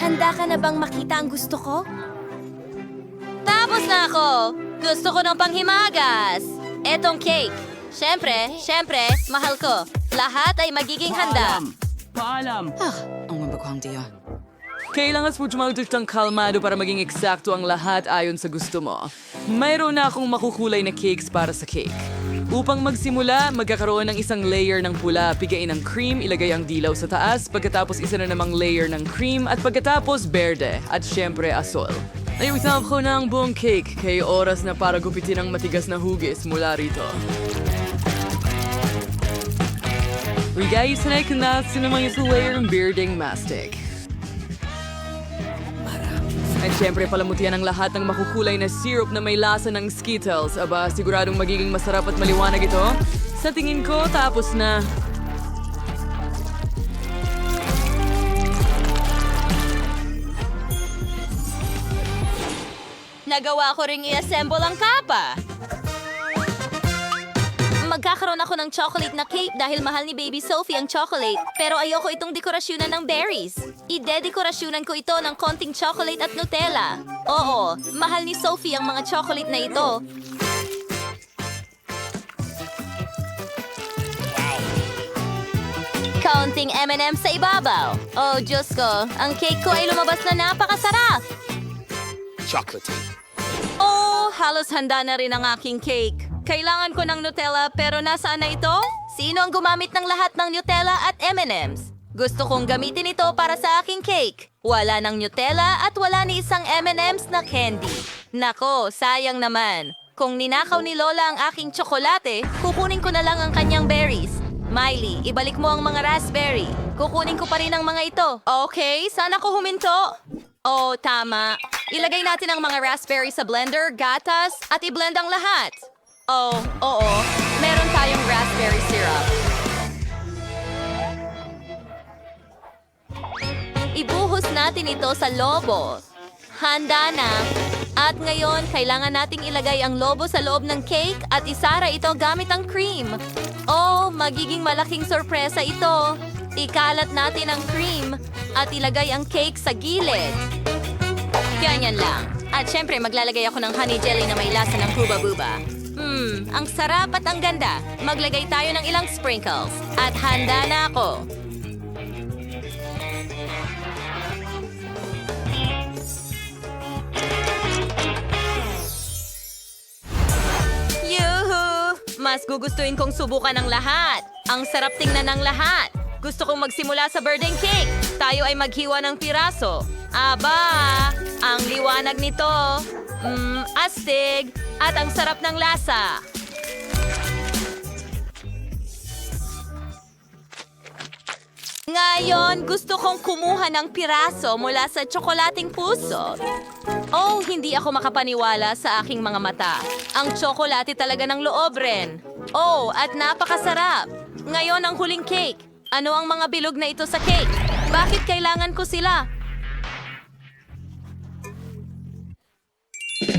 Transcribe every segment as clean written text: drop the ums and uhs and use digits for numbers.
Handa ka na bang makita ang gusto ko? Tapos na ako! Gusto ko ng panghimagas! Etong cake. Siyempre, mahal ko. Lahat ay magiging handa. Paalam! Ang mabaghang diya. Kailangan mo tumaltos ng kalmado para maging eksakto ang lahat ayon sa gusto mo. Mayroon na akong makukulay na cakes para sa cake. Upang magsimula, magkakaroon ng isang layer ng pula, pigain ng cream, ilagay ang dilaw sa taas, pagkatapos isa na namang layer ng cream, at pagkatapos berde, at syempre asol. Ayusin ko na ang buong cake, kaya oras na para gupitin ang matigas na hugis mula rito. Rigay sanay ko na sinamang isang layer ng bearding mastic. At syempre palamutian ang lahat ng makukulay na syrup na may lasa ng Skittles. Aba, siguradong magiging masarap at maliwanag ito. Sa tingin ko, tapos na. Nagawa ko ring i-assemble ang kapa. Magkakaroon ako ng chocolate na cake dahil mahal ni Baby Sophie ang chocolate. Pero ayoko itong dekorasyonan ng berries. Ide-dekorasyonan ko ito ng konting chocolate at Nutella. Oo, mahal ni Sophie ang mga chocolate na ito. Kaunting M&M sa ibabaw. Oh, Diyos ko, ang cake ko ay lumabas na napakasarap. Chocolatey. Oh, halos handa na rin ang aking cake. Kailangan ko ng Nutella pero nasaan na ito? Sino ang gumamit ng lahat ng Nutella at M&M's? Gusto kong gamitin ito para sa aking cake. Wala ng Nutella at wala ni isang M&M's na candy. Nako, sayang naman. Kung ninakaw ni Lola ang aking tsokolate, kukunin ko na lang ang kanyang berries. Miley, ibalik mo ang mga raspberry. Kukunin ko pa rin ang mga ito. Okay, sana ko huminto. Oh, tama. Ilagay natin ang mga raspberry sa blender, gatas, at i-blend ang lahat. Oh, oo. Meron tayong raspberry syrup. Ibuhos natin ito sa lobo. Handa na. At ngayon, kailangan nating ilagay ang lobo sa loob ng cake at isara ito gamit ang cream. Oh, magiging malaking sorpresa ito. Ikalat natin ang cream at ilagay ang cake sa gilid. Ganyan lang. At syempre, maglalagay ako ng honey jelly na may lasa ng huba-buba. Ang sarap at ang ganda. Maglagay tayo ng ilang sprinkles. At handa na ako. Yuhu! Mas gugustuhin kong subukan ng lahat. Ang sarap tingnan ng lahat. Gusto kong magsimula sa birthday cake. Tayo ay maghiwa ng piraso. Aba! Ang liwanag nito. Astig. At ang sarap ng lasa. Ngayon, gusto kong kumuha ng piraso mula sa tsokolating puso. Oh, hindi ako makapaniwala sa aking mga mata. Ang tsokolate talaga ng loob rin. Oh, at napakasarap. Ngayon ang huling cake. Ano ang mga bilog na ito sa cake? Bakit kailangan ko sila?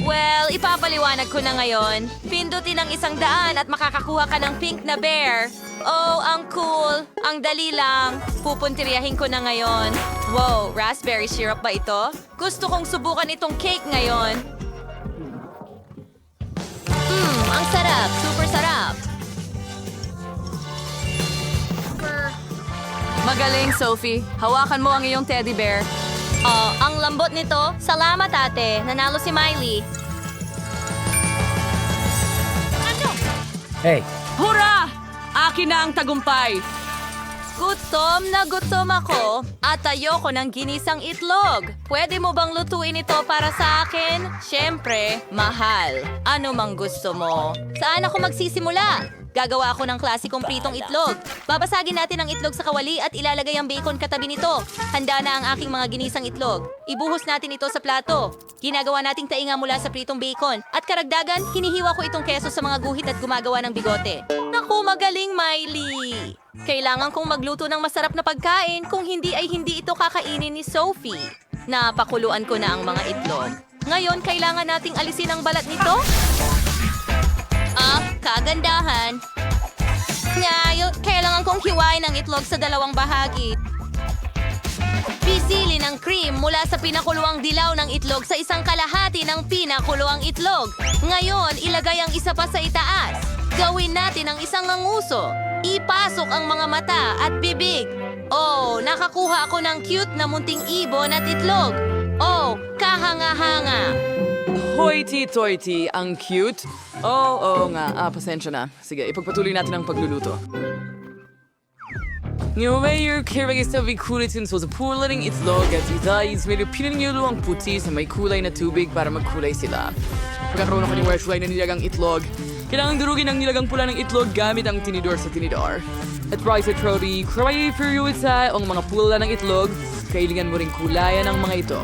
Well, ipapaliwanag ko na ngayon. Pindutin ang 100 at makakakuha ka ng pink na bear. Oh, ang cool. Ang dali lang. Pupuntiryahin ko na ngayon. Wow, raspberry syrup ba ito? Gusto kong subukan itong cake ngayon. Ang sarap. Super sarap. Magaling, Sophie. Hawakan mo ang iyong teddy bear. Oh, ang lambot nito. Salamat, ate. Nanalo si Miley. Hey, Hurra! Akin na ang tagumpay! Gutom na gutom ako at ayoko ng ginisang itlog. Pwede mo bang lutuin ito para sa akin? Siyempre, mahal. Ano mang gusto mo? Saan ako magsisimula? Gagawa ako ng klasikong pritong itlog. Babasagin natin ang itlog sa kawali at ilalagay ang bacon katabi nito. Handa na ang aking mga ginisang itlog. Ibuhos natin ito sa plato. Ginagawa nating tainga mula sa pritong bacon. At karagdagan, hinihiwa ko itong keso sa mga guhit at gumagawa ng bigote. Naku, magaling, Miley! Kailangan kong magluto ng masarap na pagkain, kung hindi ay hindi ito kakainin ni Sophie. Napakuluan ko na ang mga itlog. Ngayon, kailangan nating alisin ang balat nito. Kagandahan. Ngayon, kailangan kong hiwain ang itlog sa 2 bahagi. Isili ng cream mula sa pinakuluang dilaw ng itlog sa isang kalahati ng pinakuluang itlog. Ngayon, ilagay ang isa pa sa itaas. Gawin natin ang isang anguso. Ipasok ang mga mata at bibig. Oh, nakakuha ako ng cute na munting ibon at itlog. Oh, kahanga-hanga. Hoity-toity, ang cute. Oo nga. Pasensya na. Sige, ipagpatuloy natin ang pagluluto. Ngayon, kailangan sa kulitin sa pularing itlog at itayis medyo pinangyulo ang puti sa may kulay na tubig para magkulay sila. Pagkakaroon ako ng kulay na nilagang itlog, kailangan durugin ang nilagang pula ng itlog gamit ang tinidor sa tinidor. At rice at roti, kaya sa ang mga pula ng itlog, kailangan mo ring kulayan ang mga ito.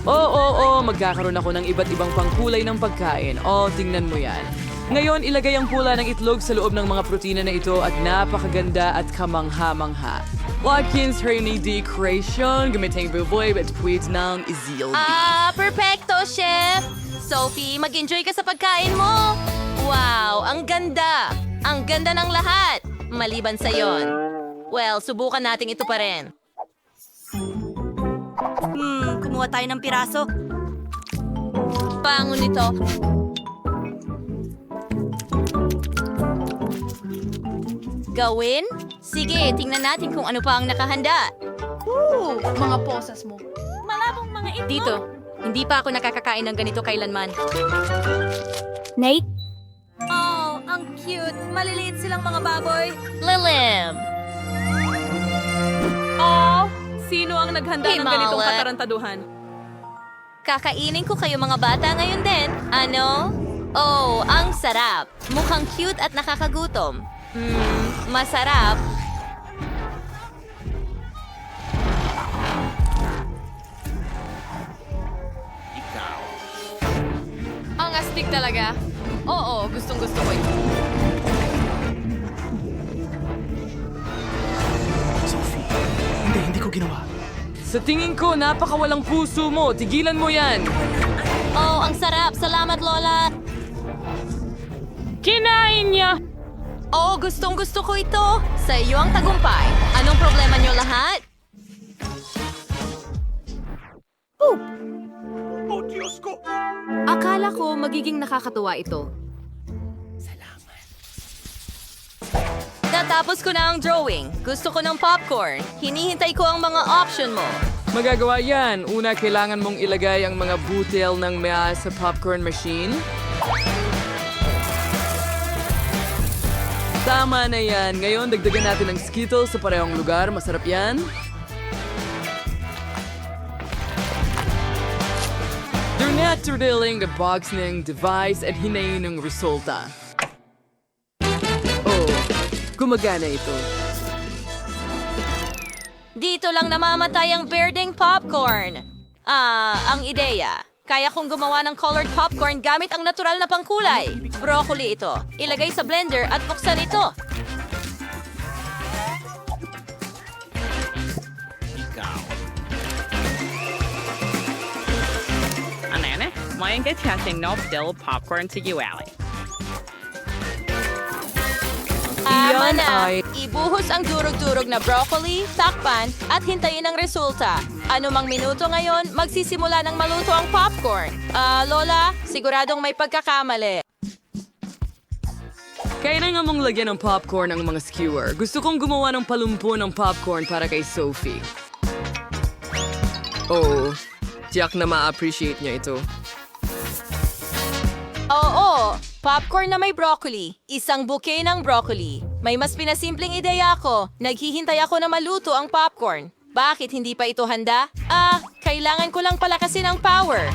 Oo, magkakaroon ako ng iba't ibang pangkulay ng pagkain. Tingnan mo yan. Ngayon, ilagay ang pula ng itlog sa loob ng mga protina na ito at napakaganda at kamangha-mangha. Watkins Rainy Decoration, gamitin ang buboy at puwit ng izilbi. Perfecto, chef! Sophie, mag-enjoy ka sa pagkain mo! Wow, ang ganda! Ang ganda ng lahat! Maliban sa yon. Well, subukan natin ito pa rin. Kumuha tayo ng piraso. Pango nito. Gawin? Sige, tingnan natin kung ano pa ang nakahanda. Mga posas mo. Malabong mga itlog. Dito, hindi pa ako nakakakain ng ganito kailanman. Nate? Oh, ang cute. Maliliit silang mga baboy. Lilim! Sino ang naghanda ng ganitong Himalat. katarantaduhan? Kakainin ko kayo mga bata ngayon din. Ano? Oh, ang sarap. Mukhang cute at nakakagutom. Masarap. Ang astig talaga. Oo, gustong-gusto ko ito. Sophie, hindi ko ginawa. Sa tingin ko, napakawalang puso mo. Tigilan mo yan. Oh, ang sarap. Salamat, Lola. Kinain niya! Oh, gustong-gusto ko ito. Sa iyo ang tagumpay. Anong problema niyo lahat? Akala ko magiging nakakatuwa ito. Natapos ko na ang drawing. Gusto ko ng popcorn. Hinihintay ko ang mga option mo. Magagawa yan. Una, kailangan mong ilagay ang mga butil ng maya sa popcorn machine. Tama na yan. Ngayon, dagdagan natin ng Skittles sa parehong lugar. Masarap yan. They're not revealing the box ng device at hinayin ng resulta. Oh, gumagana ito. Dito lang namamatay ang berdeng popcorn. Ang ideya. Kaya kong gumawa ng colored popcorn gamit ang natural na pangkulay. Broccoli ito. Ilagay sa blender at buksan ito. Anane, mayan ka testing no dill popcorn to you, Ali. Tama Iyan na. ay- Ibuhos ang durog-durog na broccoli, takpan, at hintayin ang resulta. Ano mang minuto ngayon, magsisimula ng maluto ang popcorn. Lola, siguradong may pagkakamali. Kailangan mong lagyan ng popcorn ang mga skewer. Gusto kong gumawa ng palumpo ng popcorn para kay Sophie. Oh, tiyak na ma-appreciate niya ito. Oo, popcorn na may broccoli. Isang bouquet ng broccoli. May mas pinasimpleng ideya ako. Naghihintay ako na maluto ang popcorn. Bakit hindi pa ito handa? Kailangan ko lang palakasin ang power.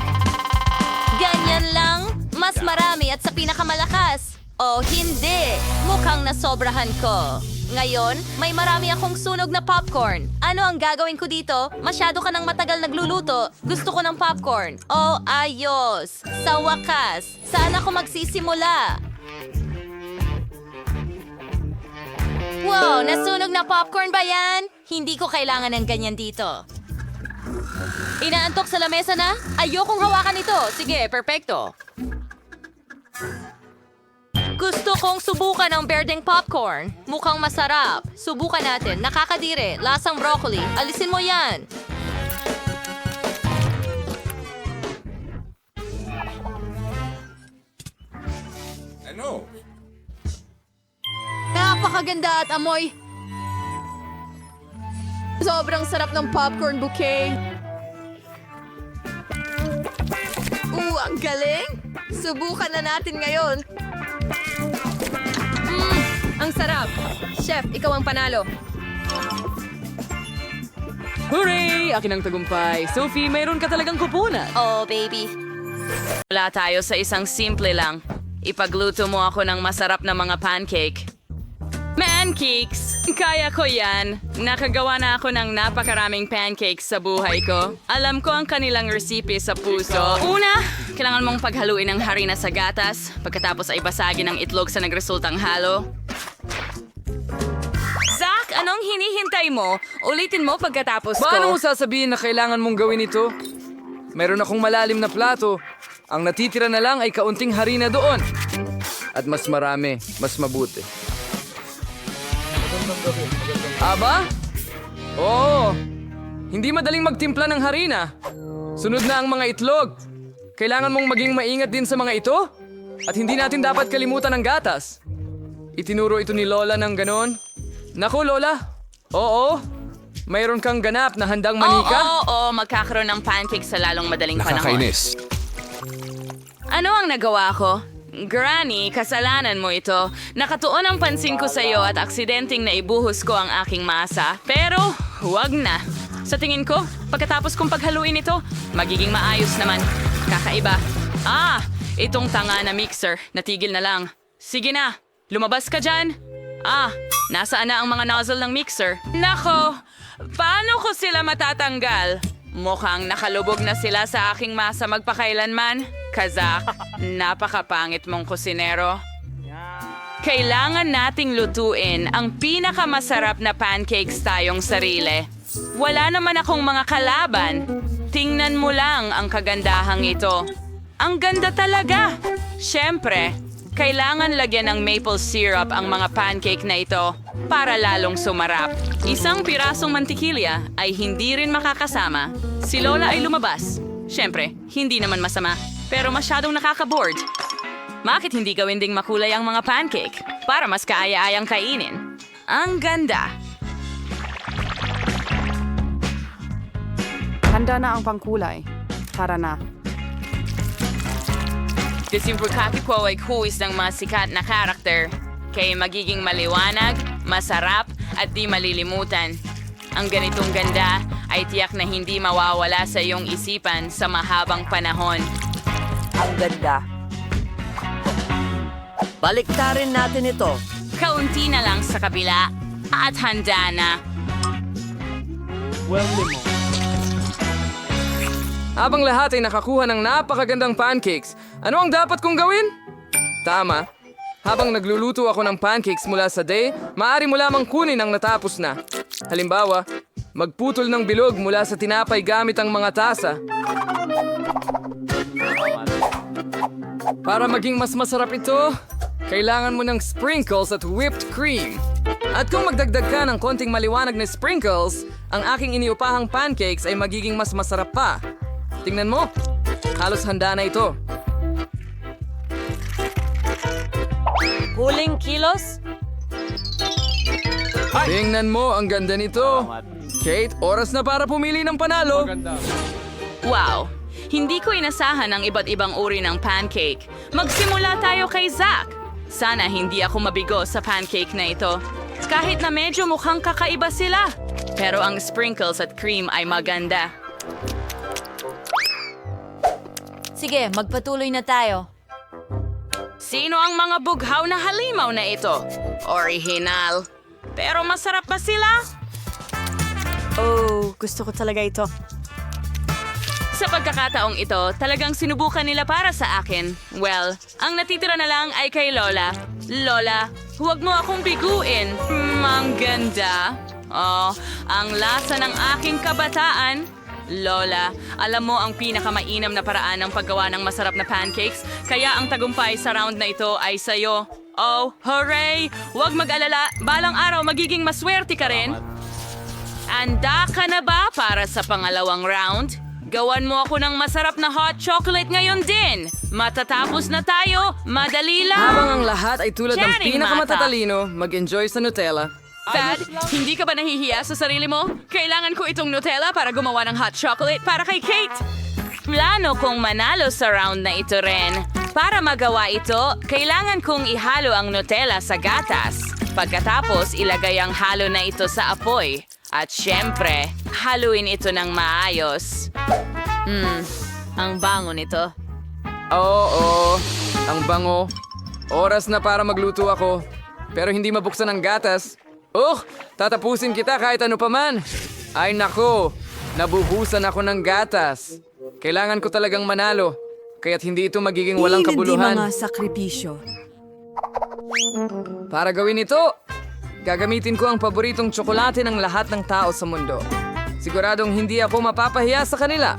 Ganyan lang? Mas marami at sa pinakamalakas. O hindi, mukhang nasobrahan ko. Ngayon, may marami akong sunog na popcorn. Ano ang gagawin ko dito? Masyado ka nang matagal nagluluto. Gusto ko ng popcorn. Oh, ayos. Sa wakas, saan ako magsisimula? Wow, nasunog na popcorn ba yan? Hindi ko kailangan ng ganyan dito. Inaantok sa lamesa na? Ayokong hawakan ito. Sige, perfecto. Gusto kong subukan ang berdeng popcorn. Mukhang masarap. Subukan natin. Nakakadire. Lasang broccoli. Alisin mo yan. Napakaganda at amoy. Sobrang sarap ng popcorn bouquet. Ang galing! Subukan na natin ngayon. Ang sarap. Chef, ikaw ang panalo. Hooray! Akin ang tagumpay. Sophie, mayroon ka talagang kupunan. Oh, baby. Wala tayo sa isang simple lang. Ipagluto mo ako ng masarap na mga pancake. Pancakes! Kaya ko yan. Nakagawa na ako ng napakaraming pancakes sa buhay ko. Alam ko ang kanilang recipe sa puso. Una, kailangan mong paghaluin ng harina sa gatas. Pagkatapos ay basagin ang itlog sa nagresultang halo. Zach, anong hinihintay mo? Ulitin mo pagkatapos ko. Paano mo sasabihin na kailangan mong gawin ito? Meron akong malalim na plato. Ang natitira na lang ay kaunting harina doon. At mas marami, mas mabuti. Aba? Oo. Hindi madaling magtimpla ng harina. Sunod na ang mga itlog. Kailangan mong maging maingat din sa mga ito. At hindi natin dapat kalimutan ang gatas. Itinuro ito ni Lola ng ganon. Naku, Lola. Oo. Mayroon kang ganap na handang manika? Oo, magkakaroon ng pancake sa lalong madaling panahon. Nakakainis. Ano ang nagawa ko? Granny, kasalanan mo ito. Nakatuon ang pansin ko sa iyo at aksidenteng naibuhos ko ang aking masa. Pero, huwag na. Sa tingin ko, pagkatapos kong paghaluin ito, magiging maayos naman. Kakaiba. Itong tanga na mixer. Natigil na lang. Sige na, lumabas ka dyan. Nasaan na ang mga nozzle ng mixer? Nako, paano ko sila matatanggal? Mukhang nakalubog na sila sa aking masa magpakailanman. Kazak, napakapangit mong kusinero. Kailangan nating lutuin ang pinakamasarap na pancakes tayong sarili. Wala naman akong mga kalaban. Tingnan mo lang ang kagandahang ito. Ang ganda talaga! Siyempre, kailangan lagyan ng maple syrup ang mga pancake na ito para lalong sumarap. Isang pirasong mantikilya ay hindi rin makakasama. Si Lola ay lumabas. Siyempre, hindi naman masama, pero masyadong nakaka-bored. Bakit hindi gawin ding makulay ang mga pancake para mas kaaya-ayang kainin? Ang ganda! Handa na ang pangkulay. Tara na. Disimplikati ko ay kuwis ng mga sikat na karakter. Kaya magiging maliwanag, masarap, at di malilimutan. Ang ganitong ganda ay tiyak na hindi mawawala sa iyong isipan sa mahabang panahon. Ang ganda. Baliktarin natin ito. Kaunti na lang sa kabila at handa na. Habang lahat ay nakakuha ng napakagandang pancakes, ano ang dapat kong gawin? Tama. Habang nagluluto ako ng pancakes mula sa day, maaari mo lamang kunin ang natapos na. Halimbawa, magputol ng bilog mula sa tinapay gamit ang mga tasa. Para maging mas masarap ito, kailangan mo ng sprinkles at whipped cream. At kung magdagdag ka ng konting maliwanag na sprinkles, ang aking iniupahang pancakes ay magiging mas masarap pa. Tingnan mo, halos handa na ito. Huling kilos? Tingnan mo, ang ganda nito. Kate, oras na para pumili ng panalo. Wow! Hindi ko inasahan ang iba't ibang uri ng pancake. Magsimula tayo kay Zach. Sana hindi ako mabigo sa pancake na ito. Kahit na medyo mukhang kakaiba sila. Pero ang sprinkles at cream ay maganda. Sige, magpatuloy na tayo. Sino ang mga bughaw na halimaw na ito? Original. Pero masarap ba sila? Oh, gusto ko talaga ito. Sa pagkakataong ito, talagang sinubukan nila para sa akin. Well, ang natitira na lang ay kay Lola. Lola, huwag mo akong biguin. Ang ganda. Oh, ang lasa ng aking kabataan. Lola, alam mo ang pinakamainam na paraan ng paggawa ng masarap na pancakes, kaya ang tagumpay sa round na ito ay sa'yo. Oh, hooray! Huwag mag-alala, balang araw magiging maswerte ka rin. Handa ka na ba para sa pangalawang round? gawan mo ako ng masarap na hot chocolate ngayon din. Matatapos na tayo, madali lang. Habang ang lahat ay tulad ng Sharing pinakamatatalino, mag-enjoy sa Nutella. Thad, hindi ka ba nahihiya sa sarili mo? Kailangan ko itong Nutella para gumawa ng hot chocolate para kay Kate. Plano kong manalo sa round na ito rin. Para magawa ito, kailangan kong ihalo ang Nutella sa gatas. Pagkatapos, ilagay ang halo na ito sa apoy. At syempre, haluin ito ng maayos. Ang bango nito. Oo, ang bango. Oras na para magluto ako. Pero hindi mabuksan ang gatas. Tatapusin kita kahit ano pa man. Ay nako, nabuhusan ako ng gatas. Kailangan ko talagang manalo. Kaya't hindi ito magiging walang kabuluhan. sakripisyo. Para gawin ito, gagamitin ko ang paboritong tsokolate ng lahat ng tao sa mundo. Siguradong hindi ako mapapahiya sa kanila.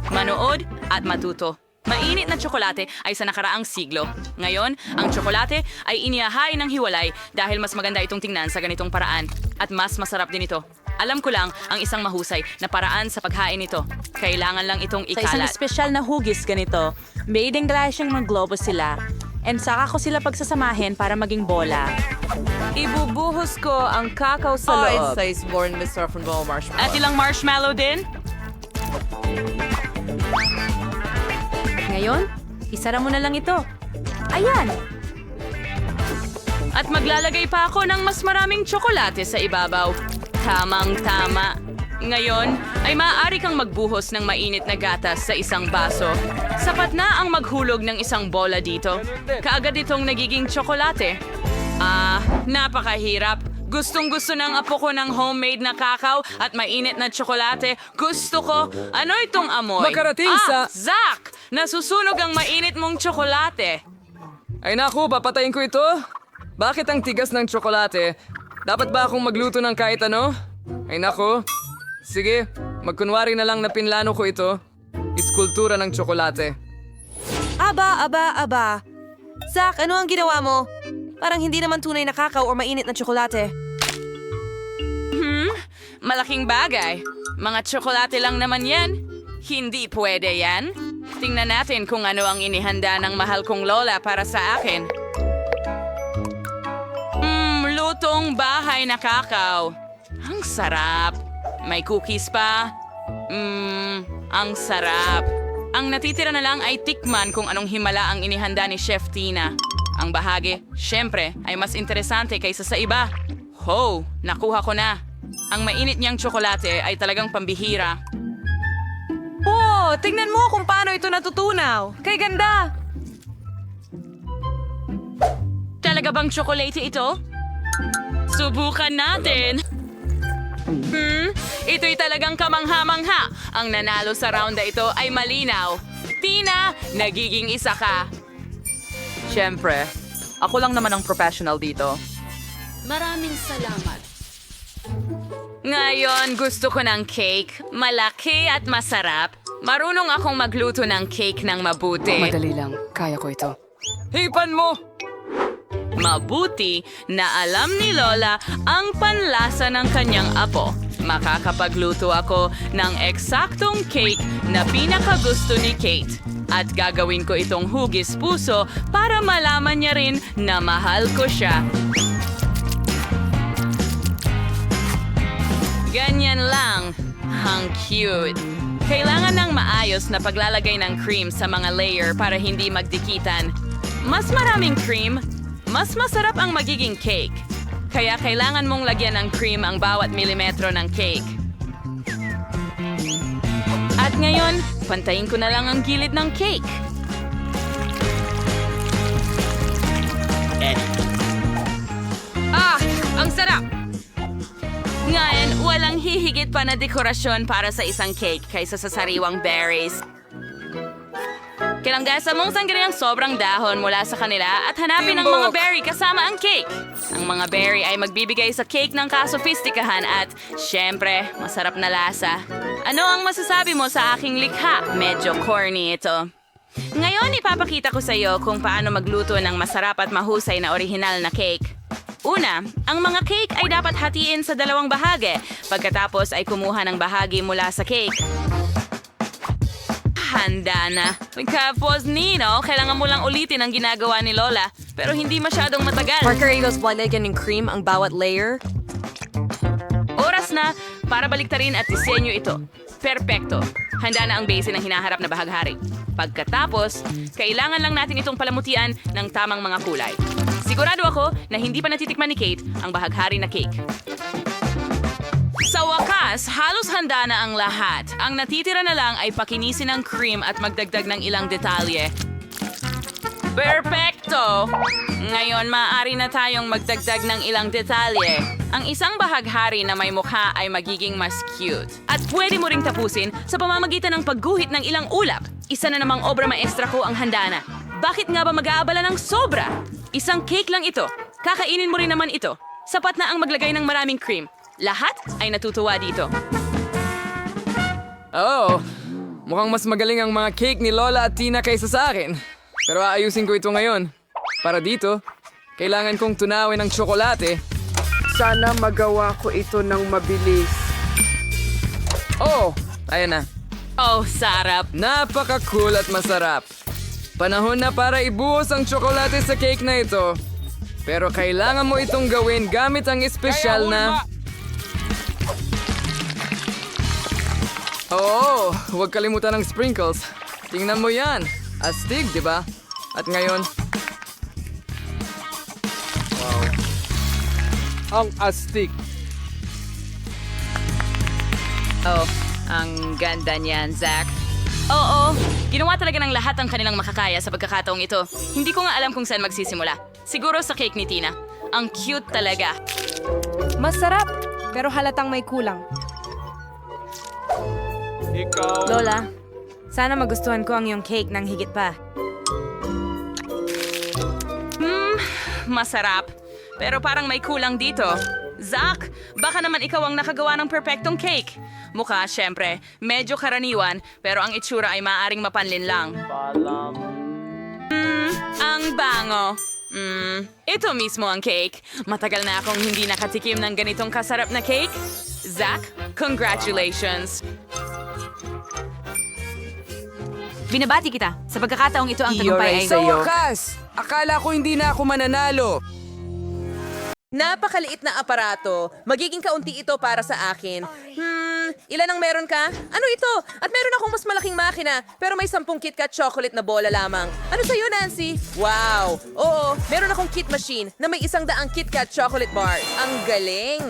Manood at matuto. Mainit na tsokolate ay sa nakaraang siglo. Ngayon, ang tsokolate ay inihahain ng hiwalay dahil mas maganda itong tingnan sa ganitong paraan. At mas masarap din ito. Alam ko lang ang isang mahusay na paraan sa paghain nito. Kailangan lang itong Sa isang ikalat. espesyal na hugis ganito, may glasyang maglobo sila. And saka ko sila pagsasamahin para maging bola. Ibubuhos ko ang kakao sa loob. At ilang marshmallow din? Ngayon, isara mo na lang ito. Ayan! At maglalagay pa ako ng mas maraming tsokolate sa ibabaw. Tamang-tama. Ngayon, ay maaari kang magbuhos ng mainit na gatas sa isang baso. Sapat na ang maghulog ng isang bola dito. Kaagad itong nagiging tsokolate. Napakahirap. Gustong-gusto ng apo ko ng homemade na kakao at mainit na tsokolate. Gusto ko. Ano itong amoy? Makarating sa- Zach! Nasusunog ang mainit mong tsokolate. Ay naku, papatayin ko ito. Bakit ang tigas ng tsokolate? Dapat ba akong magluto ng kahit ano? Ay naku. Sige, magkunwari na lang na pinlano ko ito. Iskultura ng tsokolate. Aba. Zach, ano ang ginawa mo? Parang hindi naman tunay na kakao o mainit na tsokolate. Malaking bagay. Mga tsokolate lang naman yan. Hindi pwede yan. Tingnan natin kung ano ang inihanda ng mahal kong lola para sa akin. Lutong bahay na kakao. Ang sarap. May cookies pa. Ang sarap. Ang natitira na lang ay tikman kung anong himala ang inihanda ni Chef Tina. Ang bahagi, syempre, ay mas interesante kaysa sa iba. Ho, nakuha ko na. Ang mainit niyang tsokolate ay talagang pambihira. Tingnan mo kung paano ito natutunaw. Kay ganda! Talaga bang tsokolate ito? Subukan natin. Ito'y talagang kamangha-mangha. Ang nanalo sa round na ito ay malinaw. Tina, nagiging isa ka. Siyempre, ako lang naman ang professional dito. Maraming salamat. Ngayon, gusto ko ng cake. Malaki at masarap. Marunong akong magluto ng cake ng mabuti. Madali lang. Kaya ko ito. Hipan mo! Mabuti na alam ni Lola ang panlasa ng kanyang apo. Makakapagluto ako ng eksaktong cake na pinakagusto ni Kate. At gagawin ko itong hugis puso para malaman niya rin na mahal ko siya. Ganyan lang. Ang cute. Kailangan ng maayos na paglalagay ng cream sa mga layer para hindi magdikitan. Mas maraming cream, mas masarap ang magiging cake. Kaya kailangan mong lagyan ng cream ang bawat milimetro ng cake. At ngayon, pantayin ko na lang ang gilid ng cake. Ang sarap! Ngayon, walang hihigit pa na dekorasyon para sa isang cake kaysa sa sariwang berries. Kilanggasan mong sanggariang sobrang dahon mula sa kanila at hanapin ang mga berry kasama ang cake. Ang mga berry ay magbibigay sa cake ng kasofistikahan at, syempre, masarap na lasa. Ano ang masasabi mo sa aking likha? Medyo corny ito. Ngayon, ipapakita ko sa iyo kung paano magluto ng masarap at mahusay na orihinal na cake. Una, ang mga cake ay dapat hatiin sa dalawang bahagi. Pagkatapos ay kumuha ng bahagi mula sa cake. Handa na. Pagkapos, Nino, kailangan mo lang ulitin ang ginagawa ni Lola. Pero hindi masyadong matagal. Margaritos lalagyan ng cream ang bawat layer. Oras na para baliktarin at disenyo ito. Perpekto. Handa na ang base ng hinaharap na bahaghari. Pagkatapos, kailangan lang natin itong palamutian ng tamang mga kulay. Sigurado ako na hindi pa natitikman ni Kate ang bahaghari na cake. Sa wakas, halos handa na ang lahat. Ang natitira na lang ay pakinisin ng cream at magdagdag ng ilang detalye. Perfecto! Ngayon, maaari na tayong magdagdag ng ilang detalye. Ang isang bahaghari na may mukha ay magiging mas cute. At pwede mo ring tapusin sa pamamagitan ng pagguhit ng ilang ulap. Isa na namang obra maestra ko ang handa na. Bakit nga ba mag-aabala ng sobra? Isang cake lang ito. Kakainin mo rin naman ito. Sapat na ang maglagay ng maraming cream. Lahat ay natutuwa dito. Oh, mukhang mas magaling ang mga cake ni Lola at Tina kaysa sa akin. Pero aayusin ko ito ngayon. Para dito, kailangan kong tunawin ang tsokolate. Sana magawa ko ito ng mabilis. Oh, ayan na. Oh, sarap. Napaka-cool at masarap. Panahon na para ibuhos ang tsokolate sa cake na ito. Pero kailangan mo itong gawin gamit ang espesyal na... Oo, huwag kalimutan ng sprinkles. Tingnan mo yan. Astig, di ba? At ngayon... Ang astig. Oh, ang ganda niyan, Zach. Oo, ginawa talaga ng lahat ang kanilang makakaya sa pagkakataong ito. Hindi ko nga alam kung saan magsisimula. Siguro sa cake ni Tina. Ang cute talaga. Masarap, pero halatang may kulang. Lola, sana magustuhan ko ang iyong cake ng higit pa. Masarap. Pero parang may kulang dito. Zach, baka naman ikaw ang nakagawa ng perfectong cake. Mukha, syempre, medyo karaniwan, pero ang itsura ay maaaring mapanlin lang. Ang bango. Ito mismo ang cake. Matagal na akong hindi nakatikim ng ganitong kasarap na cake. Zach, congratulations. Binabati kita. Sa pagkakataong ito ang tagumpay ay... Sa wakas! Akala ko hindi na ako mananalo. Napakaliit na aparato. Magiging kaunti ito para sa akin. Ilan ang meron ka? Ano ito? At meron akong mas malaking makina, pero may 10 KitKat chocolate na bola lamang. Ano sa'yo, Nancy? Wow! Oo, meron akong Kit Machine na may 100 KitKat chocolate bars. Ang galing!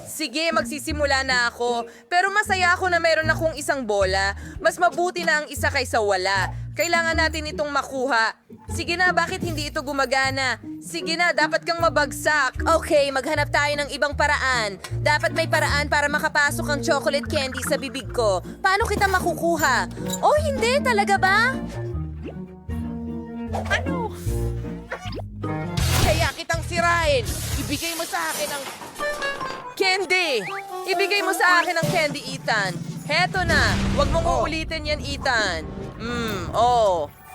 Sige, magsisimula na ako. Pero masaya ako na meron akong isang bola. Mas mabuti na ang isa kaysa wala. Kailangan natin itong makuha. Sige na, bakit hindi ito gumagana? Sige na, dapat kang mabagsak. Okay, maghanap tayo ng ibang paraan. Dapat may paraan para makapasok ang chocolate candy sa bibig ko. Paano kita makukuha? Oh, hindi, talaga ba? Ano? Kaya kitang sirain. Ibigay mo sa akin ang... Candy! Ibigay mo sa akin ang candy, Ethan. Heto na. Huwag mong uulitin yan, Ethan.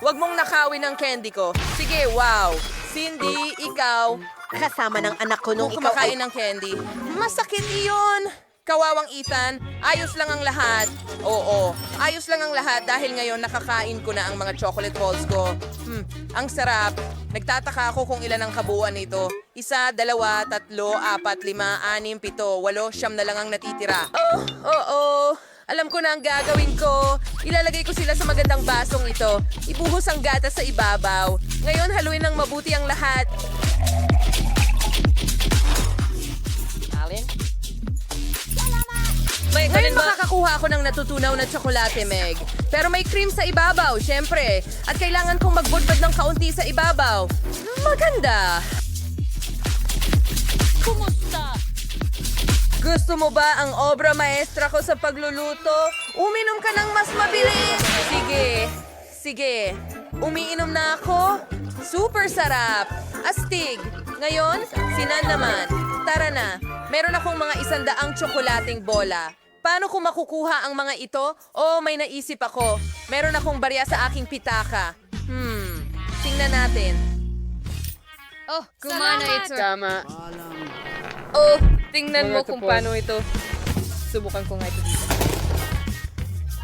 Huwag mong nakawin ang candy ko. Sige, wow. Cindy, ikaw. Kasama ng anak ko nung ikaw kumakain ng candy. Masakit iyon. Kawawang Ethan, ayos lang ang lahat. Oo, ayos lang ang lahat dahil ngayon nakakain ko na ang mga chocolate balls ko. Ang sarap. Nagtataka ako kung ilan ang kabuuan nito. 1, 2, 3, 4, 5, 6, 7, 8, 9 na lang ang natitira. Oo. Alam ko na ang gagawin ko. Ilalagay ko sila sa magandang basong ito. Ibuhos ang gatas sa ibabaw. Ngayon, haluin ng mabuti ang lahat. Alin? Ngayon makakakuha ako ng natutunaw na tsokolate, Meg. Pero may cream sa ibabaw, syempre. At kailangan kong magbudbad ng kaunti sa ibabaw. Maganda. Kumusta? Gusto mo ba ang obra maestra ko sa pagluluto? Uminom ka ng mas mabilis. Sige. Umiinom na ako. Super sarap. Astig. Ngayon, sinan naman. Tara na. Meron akong mga 100 tsokolating bola. Paano ko makukuha ang mga ito? May naisip ako. Meron akong barya sa aking pitaka. Tingnan natin. Oh, gumana ito. Tama. Oh, tingnan mo kung paano ito. Subukan ko nga ito dito.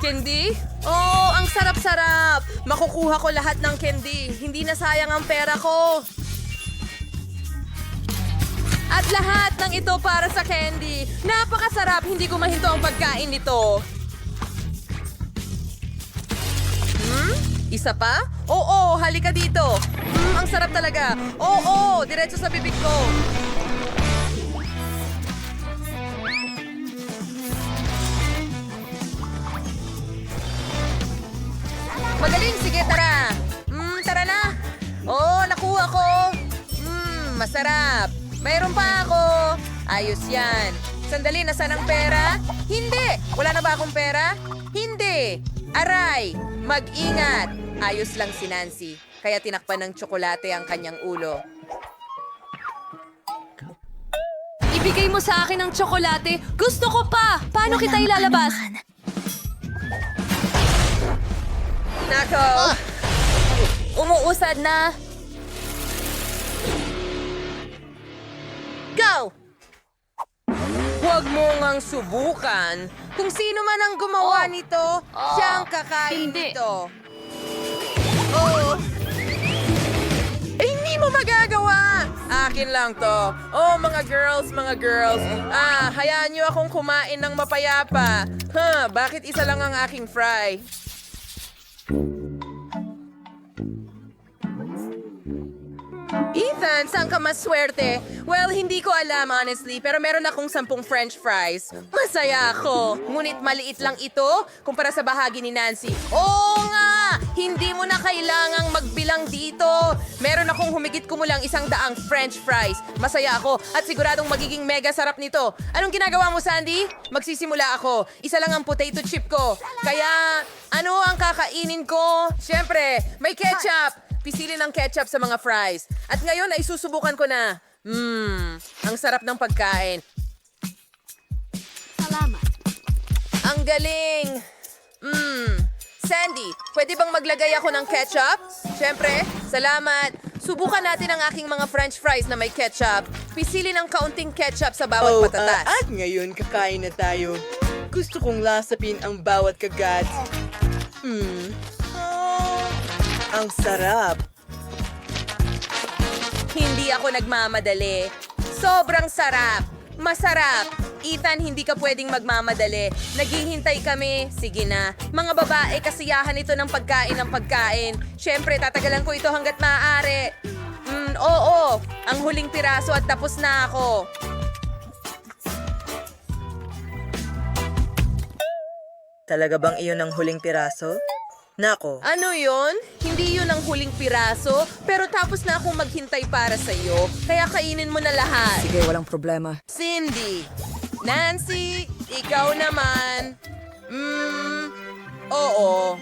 Candy? Oh, ang sarap-sarap! Makukuha ko lahat ng candy. Hindi na sayang ang pera ko. At lahat ng ito para sa candy. Napakasarap! Hindi ko mahinto ang pagkain nito. Isa pa? Oo, halika dito. Ang sarap talaga. Oo, diretso sa bibig ko. Magaling, sige, tara. Tara na. Oh, nakuha ko. Masarap. Mayroon pa ako. Ayos yan. Sandali, nasaan ang pera? Hindi. Wala na ba akong pera? Hindi. Aray, mag-ingat. Ayos lang si Nancy. Kaya tinakpan ng tsokolate ang kanyang ulo. Ibigay mo sa akin ang tsokolate. Gusto ko pa. Paano kita ilalabas? Nako. Umuusad na. Go! Huwag mo ngang subukan. Kung sino man ang gumawa nito, siya ang kakain nito. Oh. Hindi mo magagawa! Akin lang to. Oh, mga girls. Hayaan niyo akong kumain ng mapayapa. Bakit isa lang ang aking fry? Ethan, saan ka maswerte? Well, hindi ko alam honestly, pero meron akong 10 french fries. Masaya ako. Ngunit maliit lang ito kumpara sa bahagi ni Nancy. Oo nga! Hindi mo na kailangang magbilang dito. Meron akong humigit kumulang 100 french fries. Masaya ako at siguradong magiging mega sarap nito. Anong ginagawa mo, Sandy? Magsisimula ako. Isa lang ang potato chip ko. Kaya, ano ang kakainin ko? Siyempre, may ketchup. Pisilin ang ketchup sa mga fries. At ngayon ay susubukan ko na. Ang sarap ng pagkain. Salamat. Ang galing! Sandy, pwede bang maglagay ako ng ketchup? Siyempre, salamat. Subukan natin ang aking mga french fries na may ketchup. Pisilin ang kaunting ketchup sa bawat patatas. At ngayon, kakain na tayo. Gusto kong lasapin ang bawat kagat. Ang sarap. Hindi ako nagmamadali. Sobrang sarap. Masarap. Ethan, hindi ka pwedeng magmamadali. Naghihintay kami. Sige na. Mga babae, kasiyahan ito ng pagkain. Siyempre, tatagalan ko ito hanggat maaari. Oo. Ang huling piraso at tapos na ako. Talaga bang iyon ang huling piraso? Nako. Ano yon? Hindi yun ang huling piraso, pero tapos na akong maghintay para sa'yo, kaya kainin mo na lahat. Sige, walang problema. Cindy, Nancy, ikaw naman. Oo.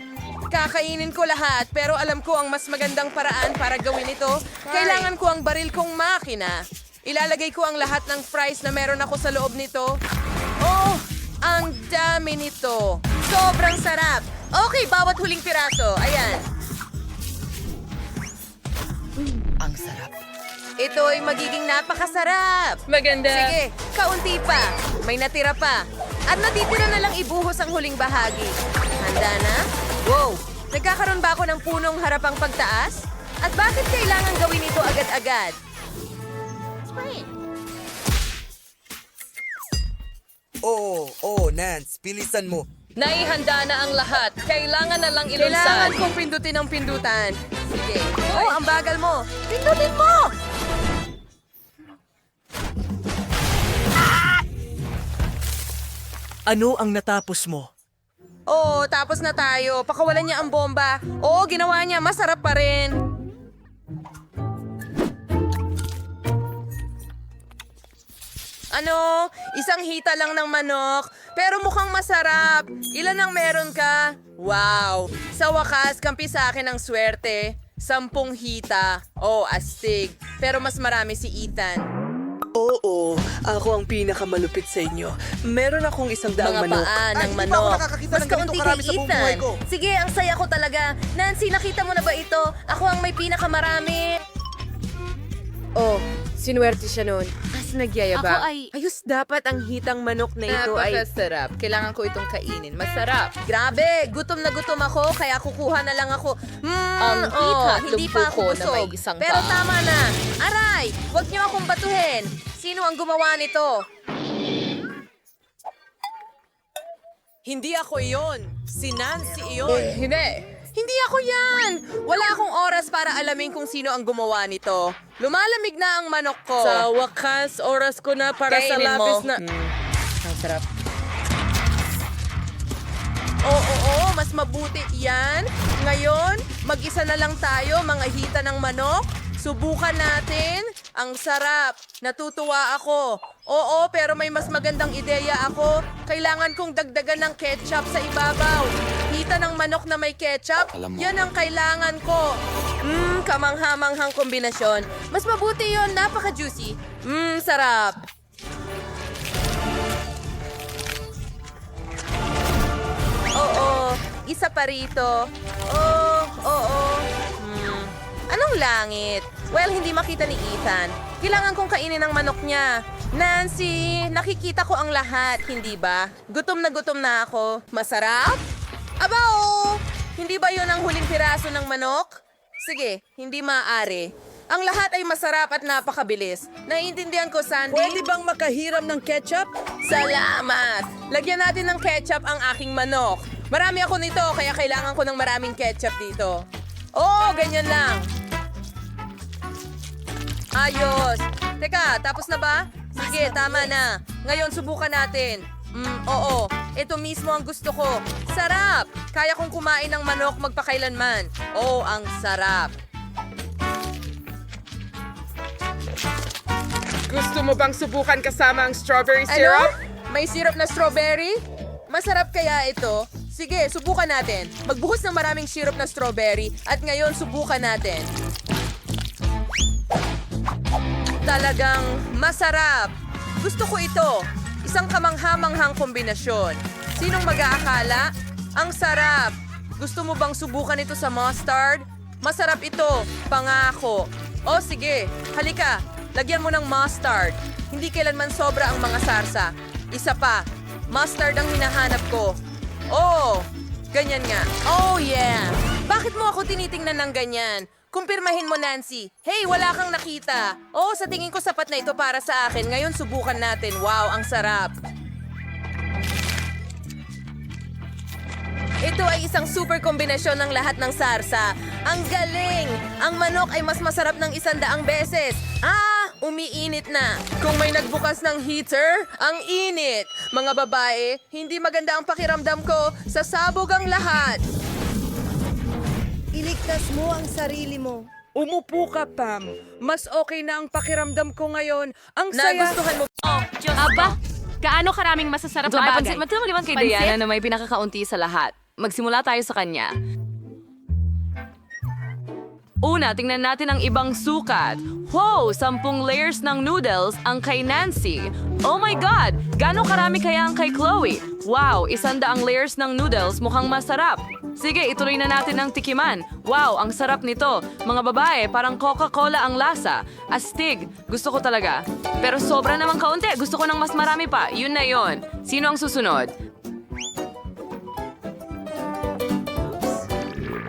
Kakainin ko lahat, pero alam ko ang mas magandang paraan para gawin ito. Kailangan ko ang baril kong makina. Ilalagay ko ang lahat ng fries na meron ako sa loob nito. Oh, ang dami nito. Sobrang sarap. Okay, bawat huling piraso. Ayan. Ang sarap. Ito ay magiging napakasarap. Maganda. Sige, kaunti pa. May natira pa. At natitira na lang ibuhos ang huling bahagi. Handa na? Wow! Nagkakaroon ba ako ng punong harapang pagtaas? At bakit kailangan gawin ito agad-agad? Oo, Nance. Bilisan mo. Naihanda na ang lahat. Kailangan na lang ilunsan. Kailangan kong pindutin ang pindutan. Sige. Oh, ang bagal mo. Pindutin mo! Ano ang natapos mo? Oh, tapos na tayo. Pakawalan niya ang bomba. Oo, ginawa niya. Masarap pa rin. Ano? Isang hita lang ng manok. Pero mukhang masarap. Ilan ang meron ka? Wow! Sa wakas, kampi sa akin ang swerte. 10 hita. Oh, astig. Pero mas marami si Ethan. Oo, ako ang pinakamalupit sa inyo. Meron akong 100 Mga manok. paa ng Ay, hindi pa ako manok. nakakakita Mas ng ganito kaunti karami kay sa buong Ethan. buhay ko. Sige, ang saya ko talaga. Nancy, nakita mo na ba ito? Ako ang may pinakamarami. Oh, sinuwerte siya nun. As nagyayabang. Ako ay- Ayos dapat ang hitang manok na ito ay... Napakasarap. Kailangan ko itong kainin. Masarap. Grabe, gutom na gutom ako, kaya kukuha na lang ako. Ang hita, hindi pa ako lumpo ko na may busog. isang Pero paa. tama na. Aray, huwag niyo akong batuhin. Sino ang gumawa nito? Hindi ako iyon. Si Nancy iyon. Hindi ako yan! Wala akong oras para alamin kung sino ang gumawa nito. Lumalamig na ang manok ko. Sa wakas, oras ko na para sa Kainin lapis mo. na... Ang sarap. Oo, mas mabuti yan. Ngayon, mag-isa na lang tayo, mga hita ng manok. Subukan natin. Ang sarap. Natutuwa ako. Oo, pero may mas magandang ideya ako. Kailangan kong dagdagan ng ketchup sa ibabaw. Hita ng manok na may ketchup, yan ang kailangan ko. Kamanghamanghang kombinasyon. Mas mabuti yon, napaka-juicy. Sarap. Oo, isa pa rito. Oo. Anong langit? Well, hindi makita ni Ethan. Kailangan kong kainin ang manok niya. Nancy, nakikita ko ang lahat, hindi ba? Gutom na ako. Masarap? Aba, oo. Hindi ba yun ang huling piraso ng manok? Sige, hindi maaari. Ang lahat ay masarap at napakabilis. Naiintindihan ko, Sandy. Pwede bang makahiram ng ketchup? Salamat! Lagyan natin ng ketchup ang aking manok. Marami ako nito, kaya kailangan ko ng maraming ketchup dito. Oo, ganyan lang. Ayos. Teka, tapos na ba? Sige, tama na. Ngayon, subukan natin. Oo. Ito mismo ang gusto ko. Sarap! Kaya kong kumain ng manok magpakailanman. Oh, ang sarap. Gusto mo bang subukan kasama ang strawberry syrup? May syrup na strawberry? Masarap kaya ito? Sige, subukan natin. Magbuhos ng maraming syrup na strawberry at ngayon subukan natin. Talagang masarap. Gusto ko ito. Isang kamanghamanghang kombinasyon. Sinong mag-aakala? Ang sarap. Gusto mo bang subukan ito sa mustard? Masarap ito. Pangako. O sige, halika. Lagyan mo ng mustard. Hindi kailanman sobra ang mga sarsa. Isa pa. Mustard ang hinahanap ko. Oh, ganyan nga. Oh yeah. Bakit mo ako tinitingnan ng ganyan? Kumpirmahin mo, Nancy. Hey, wala kang nakita. Oh, sa tingin ko sapat na ito para sa akin. Ngayon subukan natin. Wow, ang sarap. Ito ay isang super kombinasyon ng lahat ng sarsa. Ang galing! Ang manok ay mas masarap ng 100 beses. Umiinit na. Kung may nagbukas ng heater, ang init. Mga babae, hindi maganda ang pakiramdam ko. Sasabog ang lahat. Iligtas mo ang sarili mo. Umupo ka, Pam. Mas okay na ang pakiramdam ko ngayon. Ang saya... Nagustuhan mo. Aba, gaano karaming masasarap na bagay? Matulungan kay Diana na may pinakakaunti sa lahat. Magsimula tayo sa kanya. Una, tingnan natin ang ibang sukat. Wow, 10 layers ng noodles ang kay Nancy. Oh my God! Gano'ng karami kaya ang kay Chloe? Wow, 100 layers ng noodles, mukhang masarap. Sige, ituloy na natin ang tikiman. Wow, ang sarap nito. Mga babae, parang Coca-Cola ang lasa. Astig, gusto ko talaga. Pero sobra namang kaunti, gusto ko ng mas marami pa. Yun na yun. Sino ang susunod?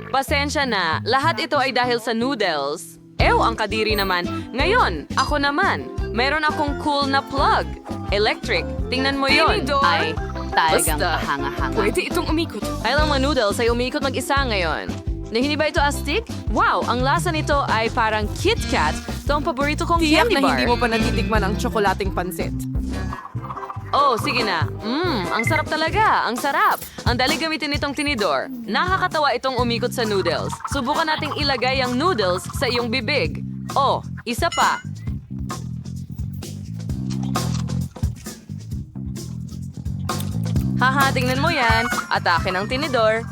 Pasensya na, lahat ito ay dahil sa noodles. Ew, ang kadiri naman. Ngayon, ako naman. Meron akong cool na plug. Electric. Tingnan mo yon. Ay, talagang Basta, kahanga-hanga. pwede itong umikot. Ay lang mga noodles ay umikot mag-isa ngayon. Hindi ba ito astig? Wow, ang lasa nito ay parang Kit Kat. Ito ang paborito kong Tiyak candy na bar. hindi mo pa natitikman ang tsokolating pansit. Oh, sige na. Ang sarap talaga. Ang sarap. Ang dali gamitin itong tinidor. Nakakatawa itong umikot sa noodles. Subukan nating ilagay ang noodles sa iyong bibig. Oh, isa pa. Haha, tingnan mo yan. Atake ng tinidor.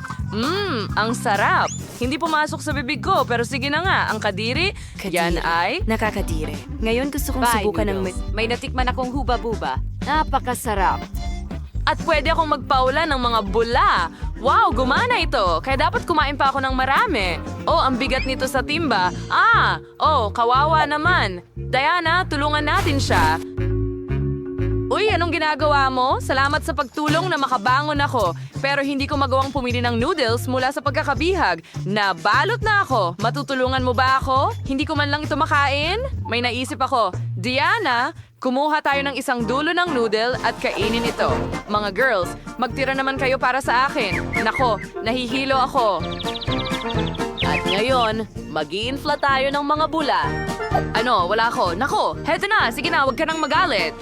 Ang sarap. Hindi pumasok sa bibig ko, pero sige na nga. Ang kadiri, yan ay... Nakakadire. Ngayon gusto kong subukan ng... May natikman akong huba-buba. Napakasarap. At pwede akong magpaula ng mga bula. Wow, gumana ito. Kaya dapat kumain pa ako ng marami. Oh, ang bigat nito sa timba. Kawawa naman. Diana, tulungan natin siya. Uy, anong ginagawa mo? Salamat sa pagtulong na makabangon ako. Pero hindi ko magawang pumili ng noodles mula sa pagkakabihag. Nabalot na ako. Matutulungan mo ba ako? Hindi ko man lang ito makain? May naisip ako. Diana, kumuha tayo ng isang dulo ng noodle at kainin ito. Mga girls, magtira naman kayo para sa akin. Nako, nahihilo ako. At ngayon, mag-i-infla tayo ng mga bula. Ano, wala ako. Nako, heto na. Sige na, huwag ka nang magalit.